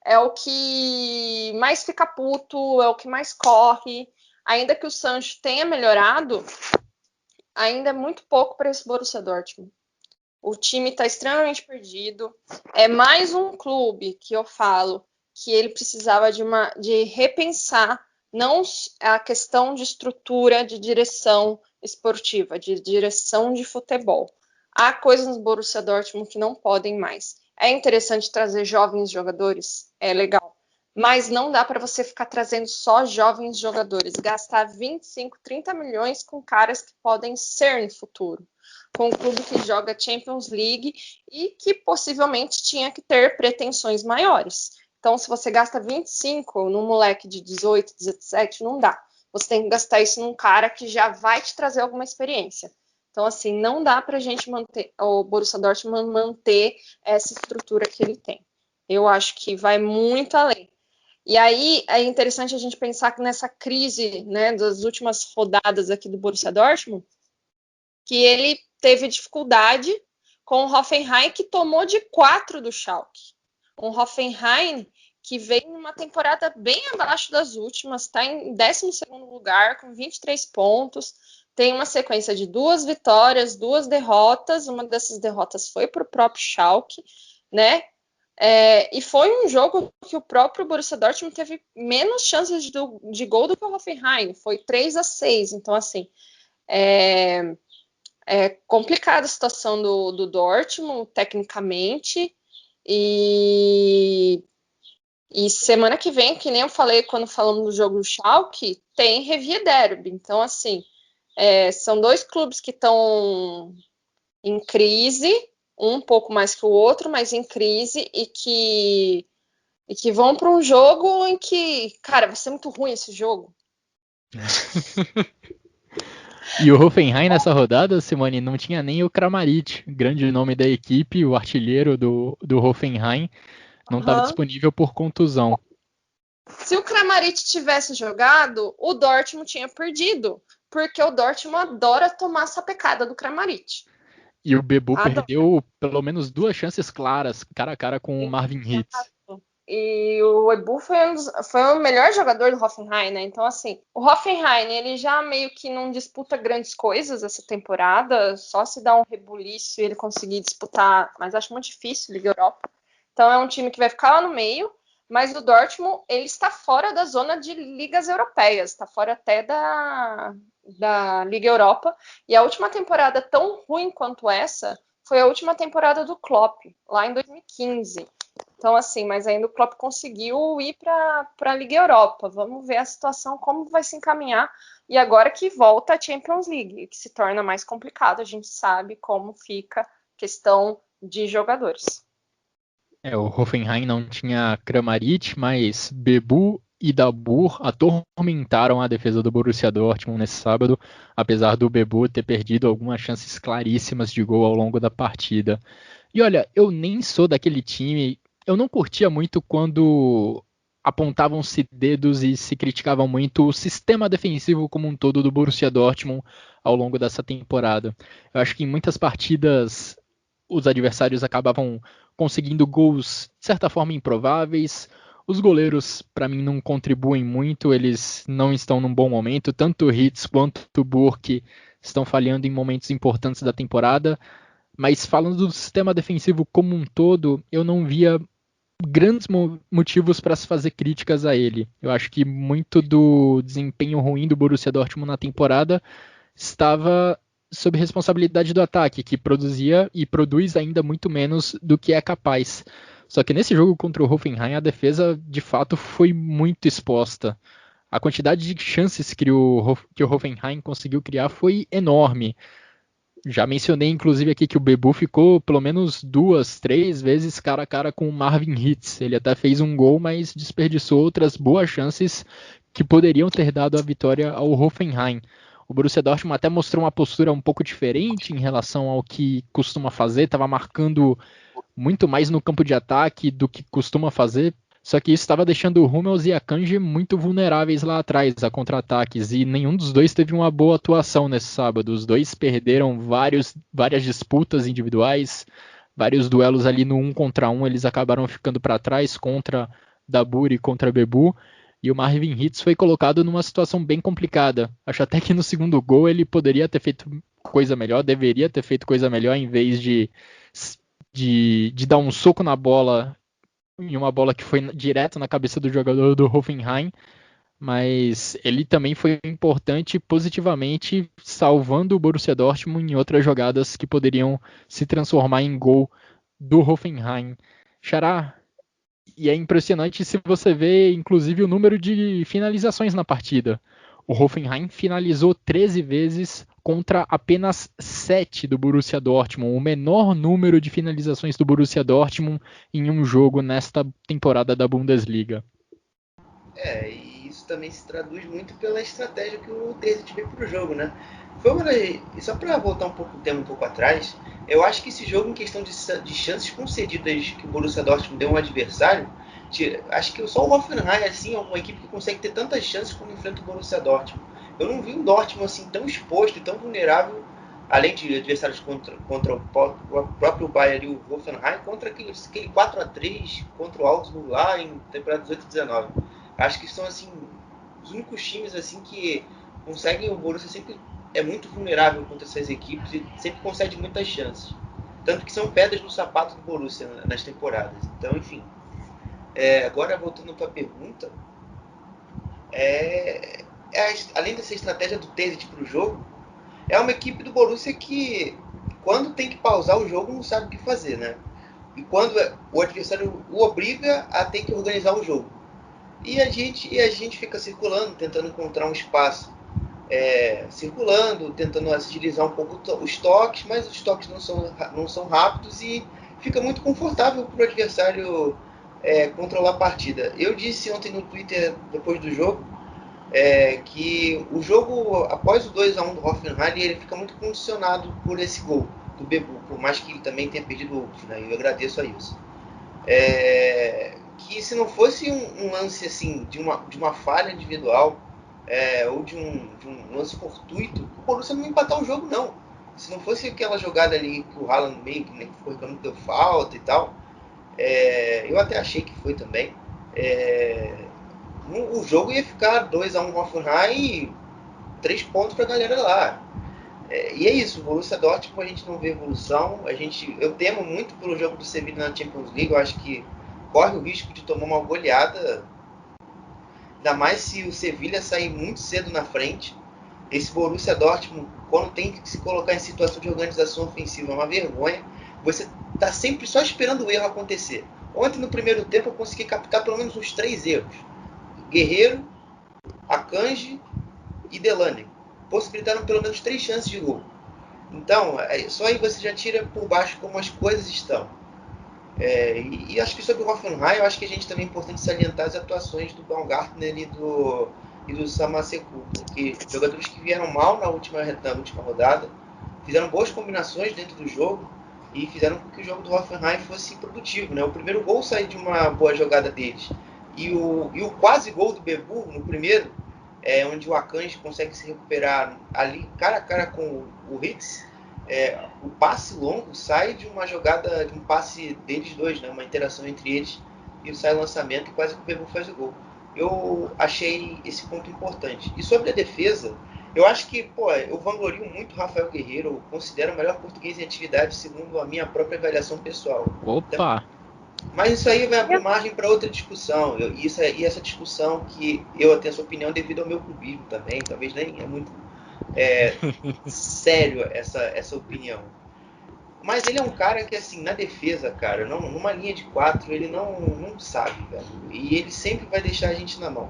É o que mais fica puto, é o que mais corre. Ainda que o Sancho tenha melhorado, ainda é muito pouco para esse Borussia Dortmund. O time está extremamente perdido. É mais um clube que eu falo que ele precisava de repensar não a questão de estrutura, de direção esportiva, de direção de futebol. Há coisas no Borussia Dortmund que não podem mais. É interessante trazer jovens jogadores, é legal. Mas não dá para você ficar trazendo só jovens jogadores, gastar 25, 30 milhões com caras que podem ser no futuro. Com um clube que joga Champions League e que possivelmente tinha que ter pretensões maiores. Então, se você gasta 25 num moleque de 18, 17, não dá. Você tem que gastar isso num cara que já vai te trazer alguma experiência. Então, assim, não dá para a gente manter, o Borussia Dortmund manter essa estrutura que ele tem. Eu acho que vai muito além. E aí é interessante a gente pensar que nessa crise, né, das últimas rodadas aqui do Borussia Dortmund, que ele teve dificuldade com o Hoffenheim, que tomou de 4 do Schalke. Um Hoffenheim que veio numa temporada bem abaixo das últimas, está em 12º lugar, com 23 pontos, tem uma sequência de 2 vitórias, 2 derrotas, uma dessas derrotas foi para o próprio Schalke, né? E foi um jogo que o próprio Borussia Dortmund teve menos chances de gol do que o Hoffenheim, foi 3-6, então assim, é complicada a situação do Dortmund, tecnicamente, e semana que vem, que nem eu falei quando falamos do jogo do Schalke, tem Revier Derby. Então, assim, são 2 clubes que estão em crise, um pouco mais que o outro, mas em crise, e que vão para um jogo em que, cara, vai ser muito ruim esse jogo. E o Hoffenheim nessa rodada, Simone, não tinha nem o Kramaric, grande nome da equipe, o artilheiro do Hoffenheim, não estava disponível por contusão. Se o Kramaric tivesse jogado, o Dortmund tinha perdido, porque o Dortmund adora tomar essa pecada do Kramaric. E o Bebu perdeu pelo menos 2 chances claras, cara a cara com o Marvin Hitz. E o Ebu foi o melhor jogador do Hoffenheim, né? Então, assim, o Hoffenheim, ele já meio que não disputa grandes coisas essa temporada, só se dá um rebuliço e ele conseguir disputar, mas acho muito difícil, Liga Europa. Então, é um time que vai ficar lá no meio, mas o Dortmund, ele está fora da zona de ligas europeias, está fora até da Liga Europa. E a última temporada tão ruim quanto essa foi a última temporada do Klopp, lá em 2015. Então, assim, mas ainda o Klopp conseguiu ir para a Liga Europa. Vamos ver a situação, como vai se encaminhar. E agora que volta a Champions League, que se torna mais complicado, a gente sabe como fica a questão de jogadores. O Hoffenheim não tinha Kramaric, mas Bebu e Dabur atormentaram a defesa do Borussia Dortmund nesse sábado, apesar do Bebu ter perdido algumas chances claríssimas de gol ao longo da partida. E olha, eu nem sou daquele time, eu não curtia muito quando apontavam-se dedos e se criticavam muito o sistema defensivo como um todo do Borussia Dortmund ao longo dessa temporada. Eu acho que em muitas partidas os adversários acabavam conseguindo gols, de certa forma, improváveis. Os goleiros, para mim, não contribuem muito, eles não estão num bom momento. Tanto o Hitz quanto o Burke estão falhando em momentos importantes da temporada. Mas falando do sistema defensivo como um todo, eu não via grandes motivos para se fazer críticas a ele. Eu acho que muito do desempenho ruim do Borussia Dortmund na temporada estava sob responsabilidade do ataque, que produzia e produz ainda muito menos do que é capaz. Só que nesse jogo contra o Hoffenheim, a defesa de fato foi muito exposta. A quantidade de chances que o Hoffenheim conseguiu criar foi enorme. Já mencionei, inclusive, aqui que o Bebu ficou pelo menos 2, 3 vezes cara a cara com o Marvin Hitz. Ele até fez um gol, mas desperdiçou outras boas chances que poderiam ter dado a vitória ao Hoffenheim. O Borussia Dortmund até mostrou uma postura um pouco diferente em relação ao que costuma fazer, estava marcando muito mais no campo de ataque do que costuma fazer, só que isso estava deixando o Hummels e a Kanji muito vulneráveis lá atrás a contra-ataques, e nenhum dos dois teve uma boa atuação nesse sábado. Os dois perderam várias disputas individuais, vários duelos ali no 1 contra 1, eles acabaram ficando para trás contra Dabur e contra Bebu, e o Marvin Hitz foi colocado numa situação bem complicada. Acho até que no segundo gol ele poderia ter feito coisa melhor, deveria ter feito coisa melhor, em vez de dar um soco na bola, em uma bola que foi direto na cabeça do jogador do Hoffenheim, mas ele também foi importante positivamente, salvando o Borussia Dortmund em outras jogadas que poderiam se transformar em gol do Hoffenheim. Xará, e é impressionante se você vê, inclusive, o número de finalizações na partida. O Hoffenheim finalizou 13 vezes contra apenas 7 do Borussia Dortmund, o menor número de finalizações do Borussia Dortmund em um jogo nesta temporada da Bundesliga. E isso também se traduz muito pela estratégia que o Terzic veio para o jogo, né? Só para voltar um tema um pouco atrás, eu acho que esse jogo, em questão de chances concedidas que o Borussia Dortmund deu a um adversário, acho que só o Hoffenheim assim, é uma equipe que consegue ter tantas chances quando enfrenta o Borussia Dortmund. Eu não vi um Dortmund assim tão exposto e tão vulnerável, além de adversários contra o próprio Bayern e o Hoffenheim, contra aquele 4-3 contra o Augsburg lá em temporada 18-19. Acho que são assim os únicos times assim que conseguem. O Borussia sempre é muito vulnerável contra essas equipes e sempre concede muitas chances, tanto que são pedras no sapato do Borussia nas temporadas. Então, enfim, agora voltando para a pergunta, além dessa estratégia do Terzic para o jogo, é uma equipe do Borussia que, quando tem que pausar o jogo, não sabe o que fazer, né? E quando o adversário o obriga a ter que organizar o jogo. E a gente fica circulando, tentando encontrar um espaço, circulando, tentando agilizar um pouco os toques, mas os toques não são rápidos e fica muito confortável para o adversário controlar a partida. Eu disse ontem no Twitter, depois do jogo, que o jogo, após o 2-1 do Hoffenheim, ele fica muito condicionado por esse gol do Bebu, por mais que ele também tenha perdido outros, né? Eu agradeço a isso. Que se não fosse um lance assim de uma falha individual, ou de um lance fortuito, o Borussia não ia empatar o jogo, não. Se não fosse aquela jogada ali que o Haaland meio que ficou reclamando que deu falta e tal, eu até achei que foi também, o jogo ia ficar 2-1 Hoffenheim e 3 pontos para a galera lá. E é isso, o Borussia Dortmund a gente não vê evolução. Eu temo muito pelo jogo do Sevilla na Champions League. Eu acho que corre o risco de tomar uma goleada, ainda mais se o Sevilla sair muito cedo na frente. Esse Borussia Dortmund, quando tem que se colocar em situação de organização ofensiva, é uma vergonha. Você está sempre só esperando o erro acontecer. Ontem, no primeiro tempo, eu consegui captar pelo menos uns 3 erros. Guerreiro, Akanji e Delaney possibilitaram pelo menos 3 chances de gol. Então, só aí você já tira por baixo como as coisas estão. E acho que sobre o Hoffenheim, eu acho que a gente também é importante salientar as atuações do Baumgartner e do Samaseku, porque jogadores que vieram mal na última rodada fizeram boas combinações dentro do jogo e fizeram com que o jogo do Hoffenheim fosse produtivo, né? O primeiro gol saiu de uma boa jogada deles, E o quase gol do Bebu, no primeiro, onde o Akanji consegue se recuperar ali, cara a cara com o Hitz, o passe longo sai de uma jogada, de um passe deles dois, né, uma interação entre eles, e sai o lançamento e quase que o Bebu faz o gol. Eu achei esse ponto importante. E sobre a defesa, eu acho que, eu vanglorio muito o Rafael Guerreiro, eu considero o melhor português em atividade, segundo a minha própria avaliação pessoal. Opa! Mas isso aí vai abrir margem para outra discussão. E essa discussão que eu tenho essa opinião devido ao meu clubismo também, talvez nem é muito sério essa opinião. Mas ele é um cara que, assim, na defesa, cara, numa linha de 4, ele não sabe, velho. E ele sempre vai deixar a gente na mão.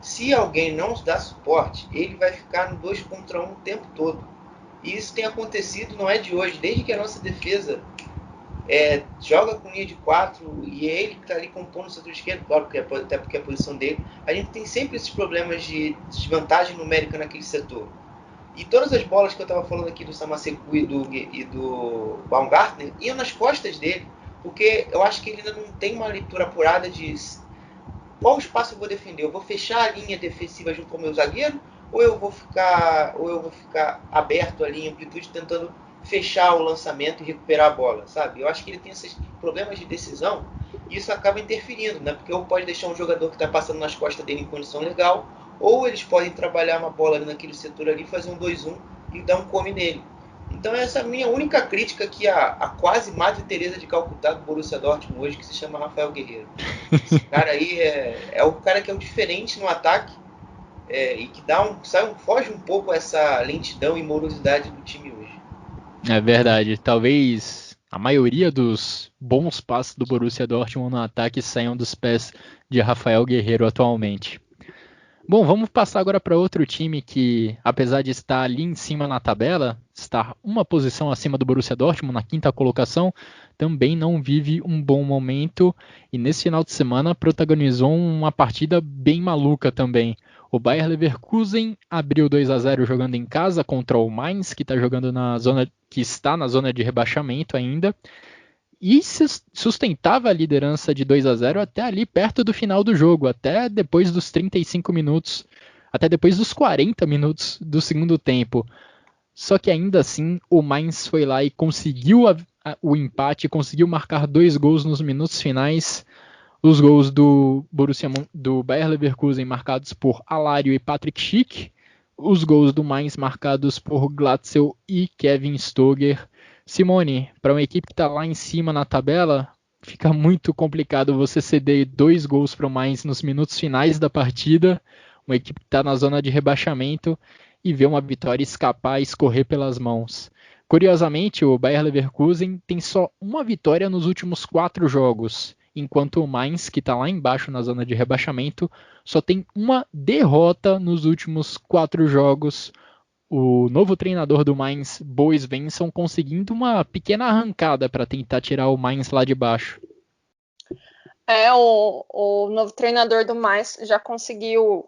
Se alguém não dá suporte, ele vai ficar no 2 contra 1 o tempo todo. E isso tem acontecido, não é de hoje, desde que a nossa defesa joga com linha de 4 e é ele que está ali compondo o setor esquerdo, claro, até porque é a posição dele. A gente tem sempre esses problemas de desvantagem numérica naquele setor. E todas as bolas que eu estava falando aqui do Samaseku e do Baumgartner iam nas costas dele, porque eu acho que ele ainda não tem uma leitura apurada de qual espaço eu vou defender. Eu vou fechar a linha defensiva junto com o meu zagueiro, ou eu vou ficar aberto ali em amplitude tentando fechar o lançamento e recuperar a bola, sabe? Eu acho que ele tem esses problemas de decisão e isso acaba interferindo, né? Porque ou pode deixar um jogador que está passando nas costas dele em condição legal, ou eles podem trabalhar uma bola ali naquele setor ali, fazer um 2-1 e dar um come nele. Então essa é a minha única crítica aqui a quase Madre Teresa de Calcutá do Borussia Dortmund hoje, que se chama Rafael Guerreiro. Esse cara aí é o cara que é o diferente no ataque e que foge um pouco essa lentidão e morosidade do time hoje. É verdade. Talvez a maioria dos bons passes do Borussia Dortmund no ataque saiam dos pés de Rafael Guerreiro atualmente. Bom, vamos passar agora para outro time que, apesar de estar ali em cima na tabela, estar uma posição acima do Borussia Dortmund, na quinta colocação, também não vive um bom momento e nesse final de semana protagonizou uma partida bem maluca também. O Bayer Leverkusen abriu 2-0 jogando em casa contra o Mainz, que está na zona de rebaixamento ainda, e sustentava a liderança de 2-0 até ali perto do final do jogo, até depois dos 35 minutos, até depois dos 40 minutos do segundo tempo. Só que ainda assim o Mainz foi lá e conseguiu o empate, conseguiu marcar 2 gols nos minutos finais. Os gols do Bayer Leverkusen marcados por Alário e Patrick Schick, os gols do Mainz marcados por Glatzel e Kevin Stoger. Simone, para uma equipe que está lá em cima na tabela, fica muito complicado você ceder 2 gols para o Mainz nos minutos finais da partida, uma equipe que está na zona de rebaixamento, e ver uma vitória escapar e escorrer pelas mãos. Curiosamente, o Bayer Leverkusen tem só uma vitória nos últimos 4 jogos, enquanto o Mainz, que está lá embaixo na zona de rebaixamento, só tem uma derrota nos últimos 4 jogos. O novo treinador do Mainz, Bo Svensson, conseguindo uma pequena arrancada para tentar tirar o Mainz lá de baixo. O novo treinador do Mainz já conseguiu,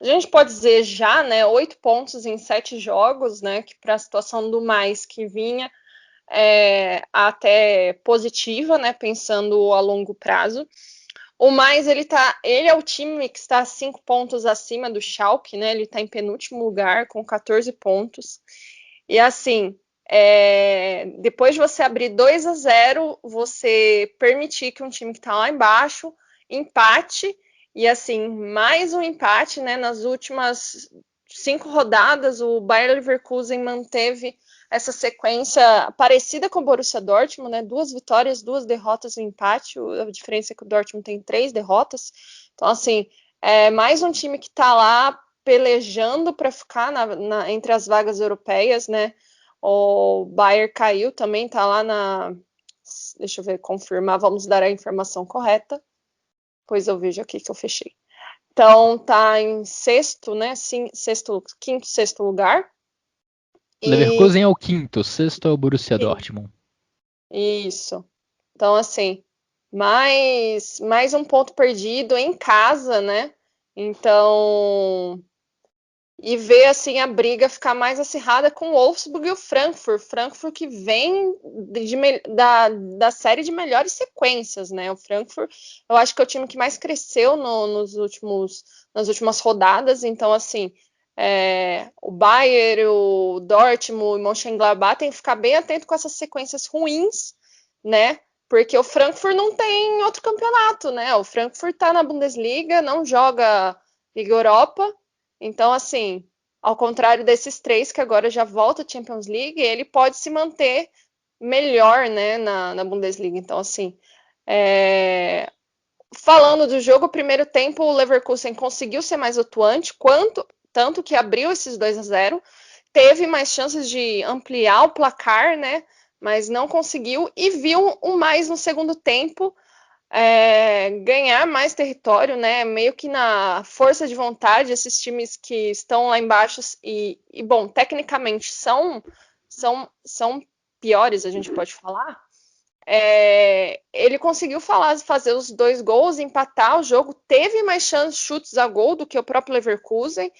a gente pode dizer já, né, 8 pontos em 7 jogos, né, que para a situação do Mainz que vinha até positiva, né, pensando a longo prazo. O Mainz, ele é o time que está 5 pontos acima do Schalke, né? Ele está em penúltimo lugar com 14 pontos. E assim, depois de você abrir 2-0, você permitir que um time que está lá embaixo empate. E assim, mais um empate, né? Nas últimas 5 rodadas, o Bayer Leverkusen manteve essa sequência parecida com o Borussia Dortmund, né? 2 vitórias, 2 derrotas e um empate. A diferença é que o Dortmund tem 3 derrotas. Então, assim, mais um time que está lá pelejando para ficar entre as vagas europeias, né? O Bayern caiu também, está lá na... Deixa eu ver, confirmar, vamos dar a informação correta. Pois eu vejo aqui que eu fechei. Então, tá em sexto, né? Quinto, sexto lugar. Leverkusen é o quinto, sexto é o Borussia Dortmund. Isso. Então, assim, mais um ponto perdido em casa, né? Então, e ver assim a briga ficar mais acirrada com o Wolfsburg e o Frankfurt. Frankfurt que vem da série de melhores sequências, né? O Frankfurt, eu acho que é o time que mais cresceu nas últimas rodadas. Então, assim, o Bayern, o Dortmund e o Mönchengladbach tem que ficar bem atento com essas sequências ruins, né? Porque o Frankfurt não tem outro campeonato, né? O Frankfurt tá na Bundesliga, não joga Liga Europa. Então, assim, ao contrário desses 3 que agora já volta à Champions League, ele pode se manter melhor, né, na Bundesliga. Então, assim, falando do jogo, o primeiro tempo o Leverkusen conseguiu ser mais atuante, tanto que abriu esses 2-0, teve mais chances de ampliar o placar, né, mas não conseguiu, e viu mais no segundo tempo, ganhar mais território, né? Meio que na força de vontade, esses times que estão lá embaixo bom, tecnicamente são piores, a gente pode falar. Ele conseguiu fazer os 2 gols, empatar o jogo, teve mais chutes a gol do que o próprio Leverkusen,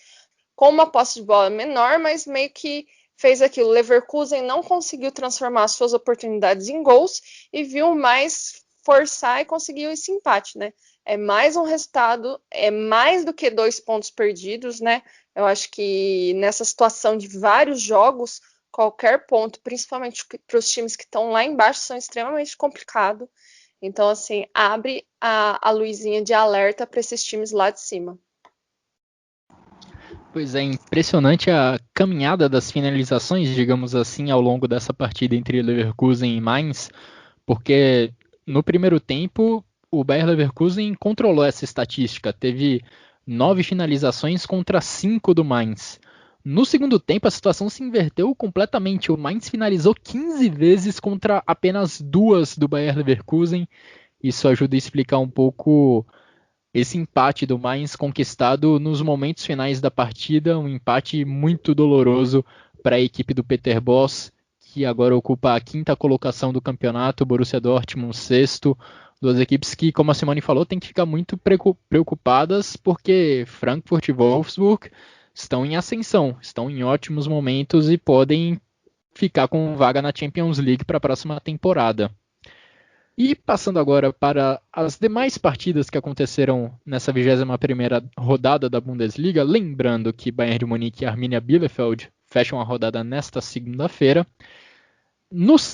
com uma posse de bola menor, mas meio que fez aquilo. O Leverkusen não conseguiu transformar suas oportunidades em gols e viu mais forçar e conseguiu esse empate, né? É mais um resultado, é mais do que 2 pontos perdidos, né? Eu acho que nessa situação de vários jogos, qualquer ponto, principalmente para os times que estão lá embaixo, são extremamente complicado. Então, assim, abre a luzinha de alerta para esses times lá de cima. Pois é, impressionante a caminhada das finalizações, digamos assim, ao longo dessa partida entre Leverkusen e Mainz, porque no primeiro tempo o Bayer Leverkusen controlou essa estatística, teve 9 finalizações contra 5 do Mainz. No segundo tempo a situação se inverteu completamente, o Mainz finalizou 15 vezes contra apenas 2 do Bayer Leverkusen. Isso ajuda a explicar um pouco esse empate do Mainz conquistado nos momentos finais da partida, um empate muito doloroso para a equipe do Peter Bosz, que agora ocupa a 5ª colocação do campeonato, Borussia Dortmund sexto, 2 equipes que, como a Simone falou, tem que ficar muito preocupadas porque Frankfurt e Wolfsburg estão em ascensão, estão em ótimos momentos e podem ficar com vaga na Champions League para a próxima temporada. E passando agora para as demais partidas que aconteceram nessa 21ª rodada da Bundesliga, lembrando que Bayern de Munique e Arminia Bielefeld fecham a rodada nesta segunda-feira.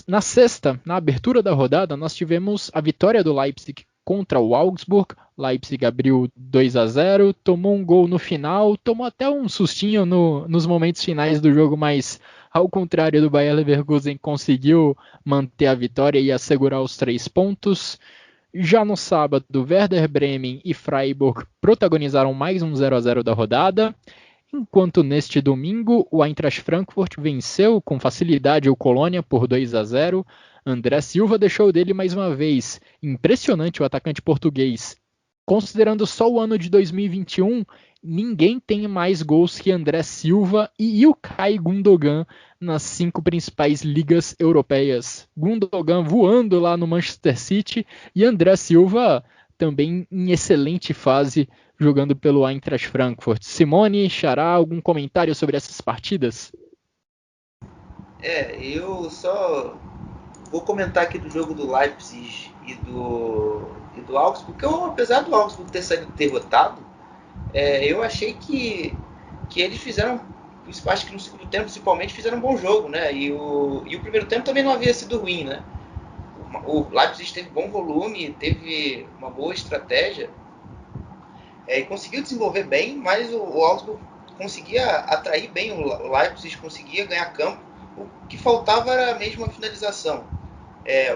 Na sexta, na abertura da rodada, nós tivemos a vitória do Leipzig contra o Augsburg. Leipzig abriu 2-0, tomou um gol no final, tomou até um sustinho nos momentos finais do jogo, mas ao contrário do Bayer Leverkusen, conseguiu manter a vitória e assegurar os 3 pontos. Já no sábado, Werder Bremen e Freiburg protagonizaram mais um 0-0 da rodada, enquanto neste domingo o Eintracht Frankfurt venceu com facilidade o Colônia por 2-0. André Silva deixou dele mais uma vez. Impressionante o atacante português. Considerando só o ano de 2021, ninguém tem mais gols que André Silva e Ilkay Gundogan nas 5 principais ligas europeias. Gundogan voando lá no Manchester City e André Silva também em excelente fase jogando pelo Eintracht Frankfurt. Simone, Xará, algum comentário sobre essas partidas? Eu só vou comentar aqui do jogo do Leipzig e do Augsburg, porque apesar do Augsburg ter saído derrotado, eu achei que eles fizeram, acho que no segundo tempo principalmente, fizeram um bom jogo, né? E o primeiro tempo também não havia sido ruim, né? O Leipzig teve bom volume, teve uma boa estratégia, e conseguiu desenvolver bem, mas o Augsburg conseguia atrair bem o Leipzig, conseguia ganhar campo. O que faltava era mesmo a finalização.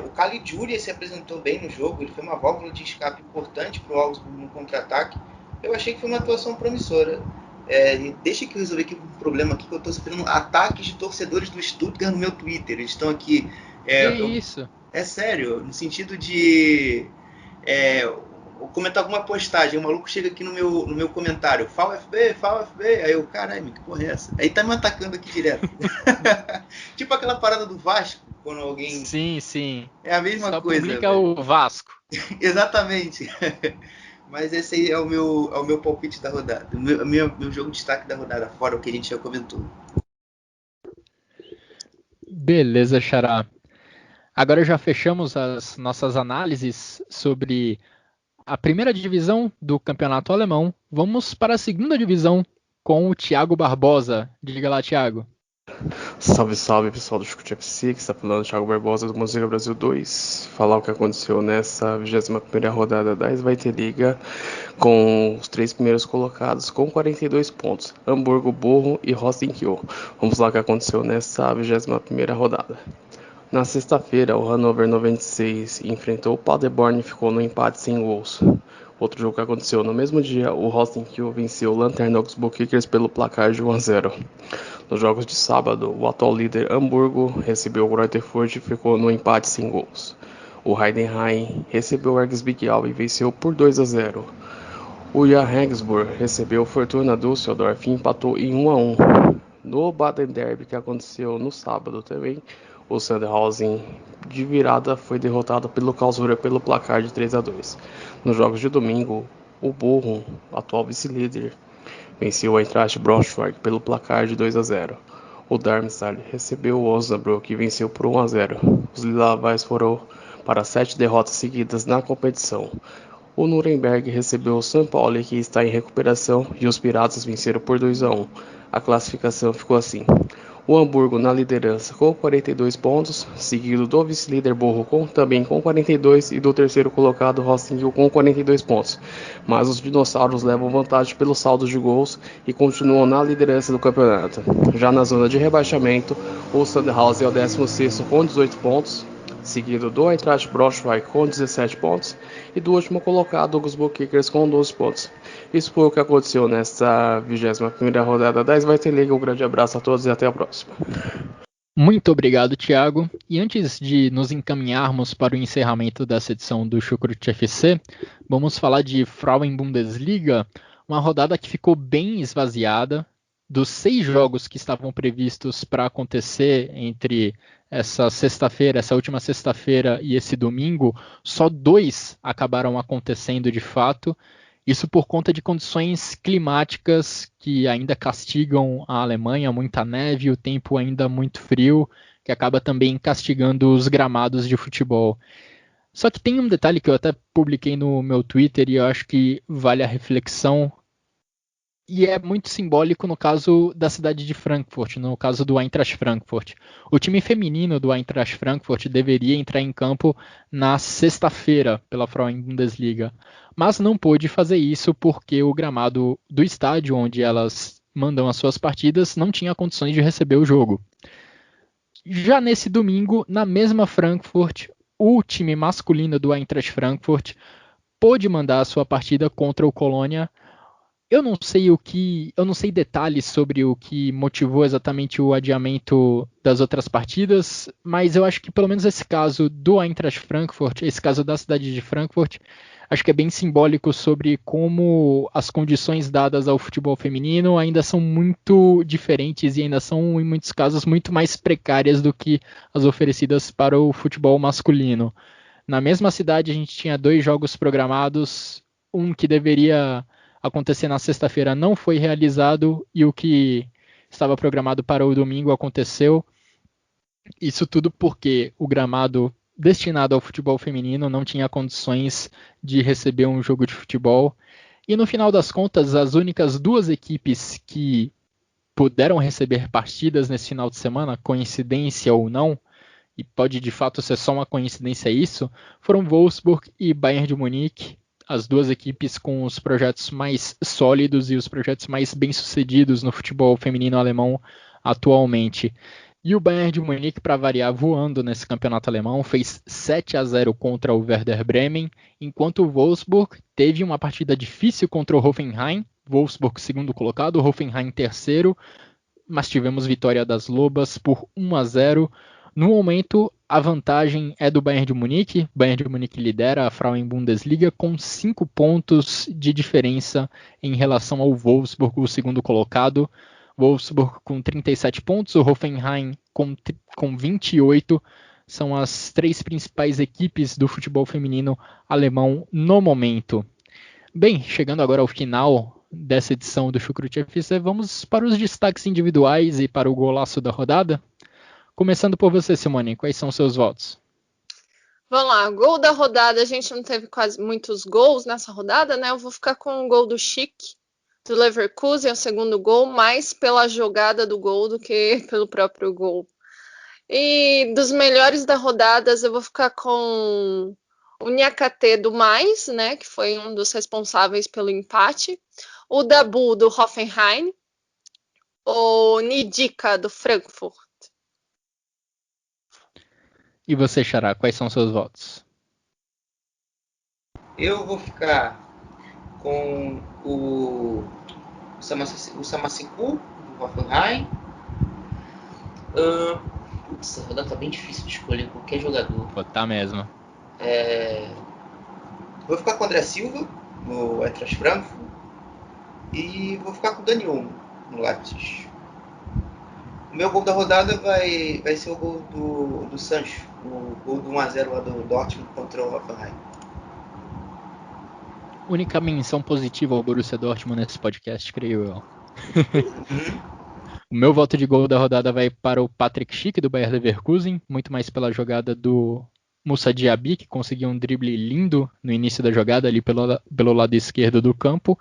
O Caligiuri se apresentou bem no jogo, ele foi uma válvula de escape importante para o Augsburg no contra-ataque. Eu achei que foi uma atuação promissora. Deixa que eu resolver aqui um problema aqui, que eu estou sofrendo ataques de torcedores do Stuttgart no meu Twitter. Eles estão aqui... Isso? É sério, no sentido de... comentar alguma postagem, o maluco chega aqui no meu comentário, fala FB, aí eu, caralho, que porra é essa? Aí tá me atacando aqui direto. Tipo aquela parada do Vasco, quando alguém... Sim. É a mesma Só coisa. publica o Vasco. Exatamente. Mas esse aí é o meu palpite da rodada. Meu jogo de destaque da rodada, fora o que a gente já comentou. Beleza, Xará. Agora já fechamos as nossas análises sobre a primeira divisão do campeonato alemão. Vamos para a segunda divisão com o Thiago Barbosa. Diga lá, Thiago. Salve, salve, pessoal do Chucrute FC, que está falando Thiago Barbosa do Museu Brasil 2. Falar o que aconteceu nessa 21ª rodada da Zweite Liga, com os 3 primeiros colocados com 42 pontos, Hamburgo, Bochum e Holstein Kiel. Vamos lá o que aconteceu nessa 21ª rodada. Na sexta-feira, o Hannover 96 enfrentou o Paderborn e ficou no empate sem gols. Outro jogo que aconteceu no mesmo dia, o Holstein Kiel venceu o Lantern Augsburg Kickers pelo placar de 1-0. Nos jogos de sábado, o atual líder Hamburgo recebeu o Greuther Fürth e ficou no empate sem gols. O Heidenheim recebeu o RB e venceu por 2-0. O Jan Regensburg recebeu o Fortuna Düsseldorf e empatou em 1-1. No Baden Derby, que aconteceu no sábado também, o Sandhausen de virada foi derrotado pelo Karlsruhe pelo placar de 3-2. Nos jogos de domingo, o Bochum, atual vice-líder, venceu o Eintracht Braunschweig pelo placar de 2-0. O Darmstadt recebeu o Osnabrück e venceu por 1-0. Os Lilavais foram para 7 derrotas seguidas na competição. O Nuremberg recebeu o São Paulo, que está em recuperação, e os Piratas venceram por 2-1. A classificação ficou assim: o Hamburgo na liderança com 42 pontos, seguido do vice-líder Bochum também com 42 e do terceiro colocado Holstein com 42 pontos. Mas os dinossauros levam vantagem pelo saldo de gols e continuam na liderança do campeonato. Já na zona de rebaixamento, o Sandhausen é o 16º com 18 pontos, seguido do Eintracht Braunschweig com 17 pontos e do último colocado, o Augsburg Kickers, com 12 pontos. Isso foi o que aconteceu nesta 21ª rodada da Zweite Liga. Um grande abraço a todos e até a próxima. Muito obrigado, Thiago. E antes de nos encaminharmos para o encerramento dessa edição do Chucrute FC, vamos falar de Frauen Bundesliga, uma rodada que ficou bem esvaziada. Dos 6 jogos que estavam previstos para acontecer entre essa última sexta-feira e esse domingo, só 2 acabaram acontecendo de fato. Isso por conta de condições climáticas que ainda castigam a Alemanha, muita neve, o tempo ainda muito frio, que acaba também castigando os gramados de futebol. Só que tem um detalhe que eu até publiquei no meu Twitter e eu acho que vale a reflexão, e é muito simbólico no caso da cidade de Frankfurt, no caso do Eintracht Frankfurt. O time feminino do Eintracht Frankfurt deveria entrar em campo na sexta-feira pela Frauen Bundesliga, mas não pôde fazer isso porque o gramado do estádio onde elas mandam as suas partidas não tinha condições de receber o jogo. Já nesse domingo, na mesma Frankfurt, o time masculino do Eintracht Frankfurt pôde mandar a sua partida contra o Colônia. Eu não sei detalhes sobre o que motivou exatamente o adiamento das outras partidas, mas eu acho que pelo menos esse caso do Eintracht Frankfurt, esse caso da cidade de Frankfurt, acho que é bem simbólico sobre como as condições dadas ao futebol feminino ainda são muito diferentes e ainda são, em muitos casos, muito mais precárias do que as oferecidas para o futebol masculino. Na mesma cidade a gente tinha 2 jogos programados, um que deveria acontecer na sexta-feira não foi realizado e o que estava programado para o domingo aconteceu. Isso tudo porque o gramado destinado ao futebol feminino não tinha condições de receber um jogo de futebol. E no final das contas, as únicas 2 equipes que puderam receber partidas nesse final de semana, coincidência ou não, e pode de fato ser só uma coincidência isso, foram Wolfsburg e Bayern de Munique, as 2 equipes com os projetos mais sólidos e os projetos mais bem-sucedidos no futebol feminino alemão atualmente. E o Bayern de Munique, para variar, voando nesse campeonato alemão, fez 7-0 contra o Werder Bremen, enquanto o Wolfsburg teve uma partida difícil contra o Hoffenheim, Wolfsburg segundo colocado, Hoffenheim terceiro, mas tivemos vitória das Lobas por 1-0. No momento, a vantagem é do Bayern de Munique. O Bayern de Munique lidera a Frauen Bundesliga com 5 pontos de diferença em relação ao Wolfsburg, o segundo colocado. Wolfsburg com 37 pontos, o Hoffenheim com 28. São as 3 principais equipes do futebol feminino alemão no momento. Bem, chegando agora ao final dessa edição do Chucrute FC, vamos para os destaques individuais e para o golaço da rodada. Começando por você, Simone, quais são seus votos? Vamos lá, gol da rodada, a gente não teve quase muitos gols nessa rodada, né? Eu vou ficar com o gol do Schick, do Leverkusen, o segundo gol, mais pela jogada do gol do que pelo próprio gol. E dos melhores da rodada, eu vou ficar com o Niakate do Mais, né? Que foi um dos responsáveis pelo empate. O Dabu do Hoffenheim. O Nidika do Frankfurt. E você, Xará, quais são seus votos? Eu vou ficar com o Samasiku, do Hoffenheim. Essa rodada tá bem difícil de escolher qualquer jogador. Pô, tá mesmo. Vou ficar com o André Silva, no Eintracht Frankfurt. E vou ficar com o Dani Olmo, no Leipzig. O meu gol da rodada vai ser o gol do Sancho, o gol do 1-0 lá do Dortmund contra o Hoffenheim. Única menção positiva ao Borussia Dortmund nesse podcast, creio eu. O meu voto de gol da rodada vai para o Patrick Schick, do Bayer Leverkusen, muito mais pela jogada do Moussa Diaby, que conseguiu um drible lindo no início da jogada, ali pelo lado esquerdo do campo.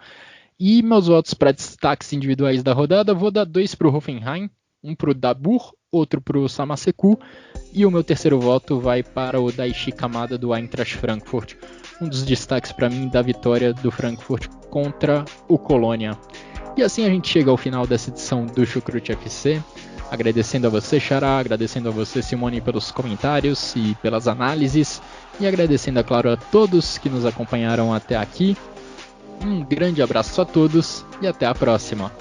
E meus votos para destaques individuais da rodada, vou dar 2 para o Hoffenheim, um para o Dabur, outro para o Samaseku, e o meu terceiro voto vai para o Daichi Kamada, do Eintracht Frankfurt, um dos destaques para mim da vitória do Frankfurt contra o Colônia. E assim a gente chega ao final dessa edição do Chucrute FC, agradecendo a você, Xará, agradecendo a você, Simone, pelos comentários e pelas análises, e agradecendo, é claro, a todos que nos acompanharam até aqui. Um grande abraço a todos e até a próxima!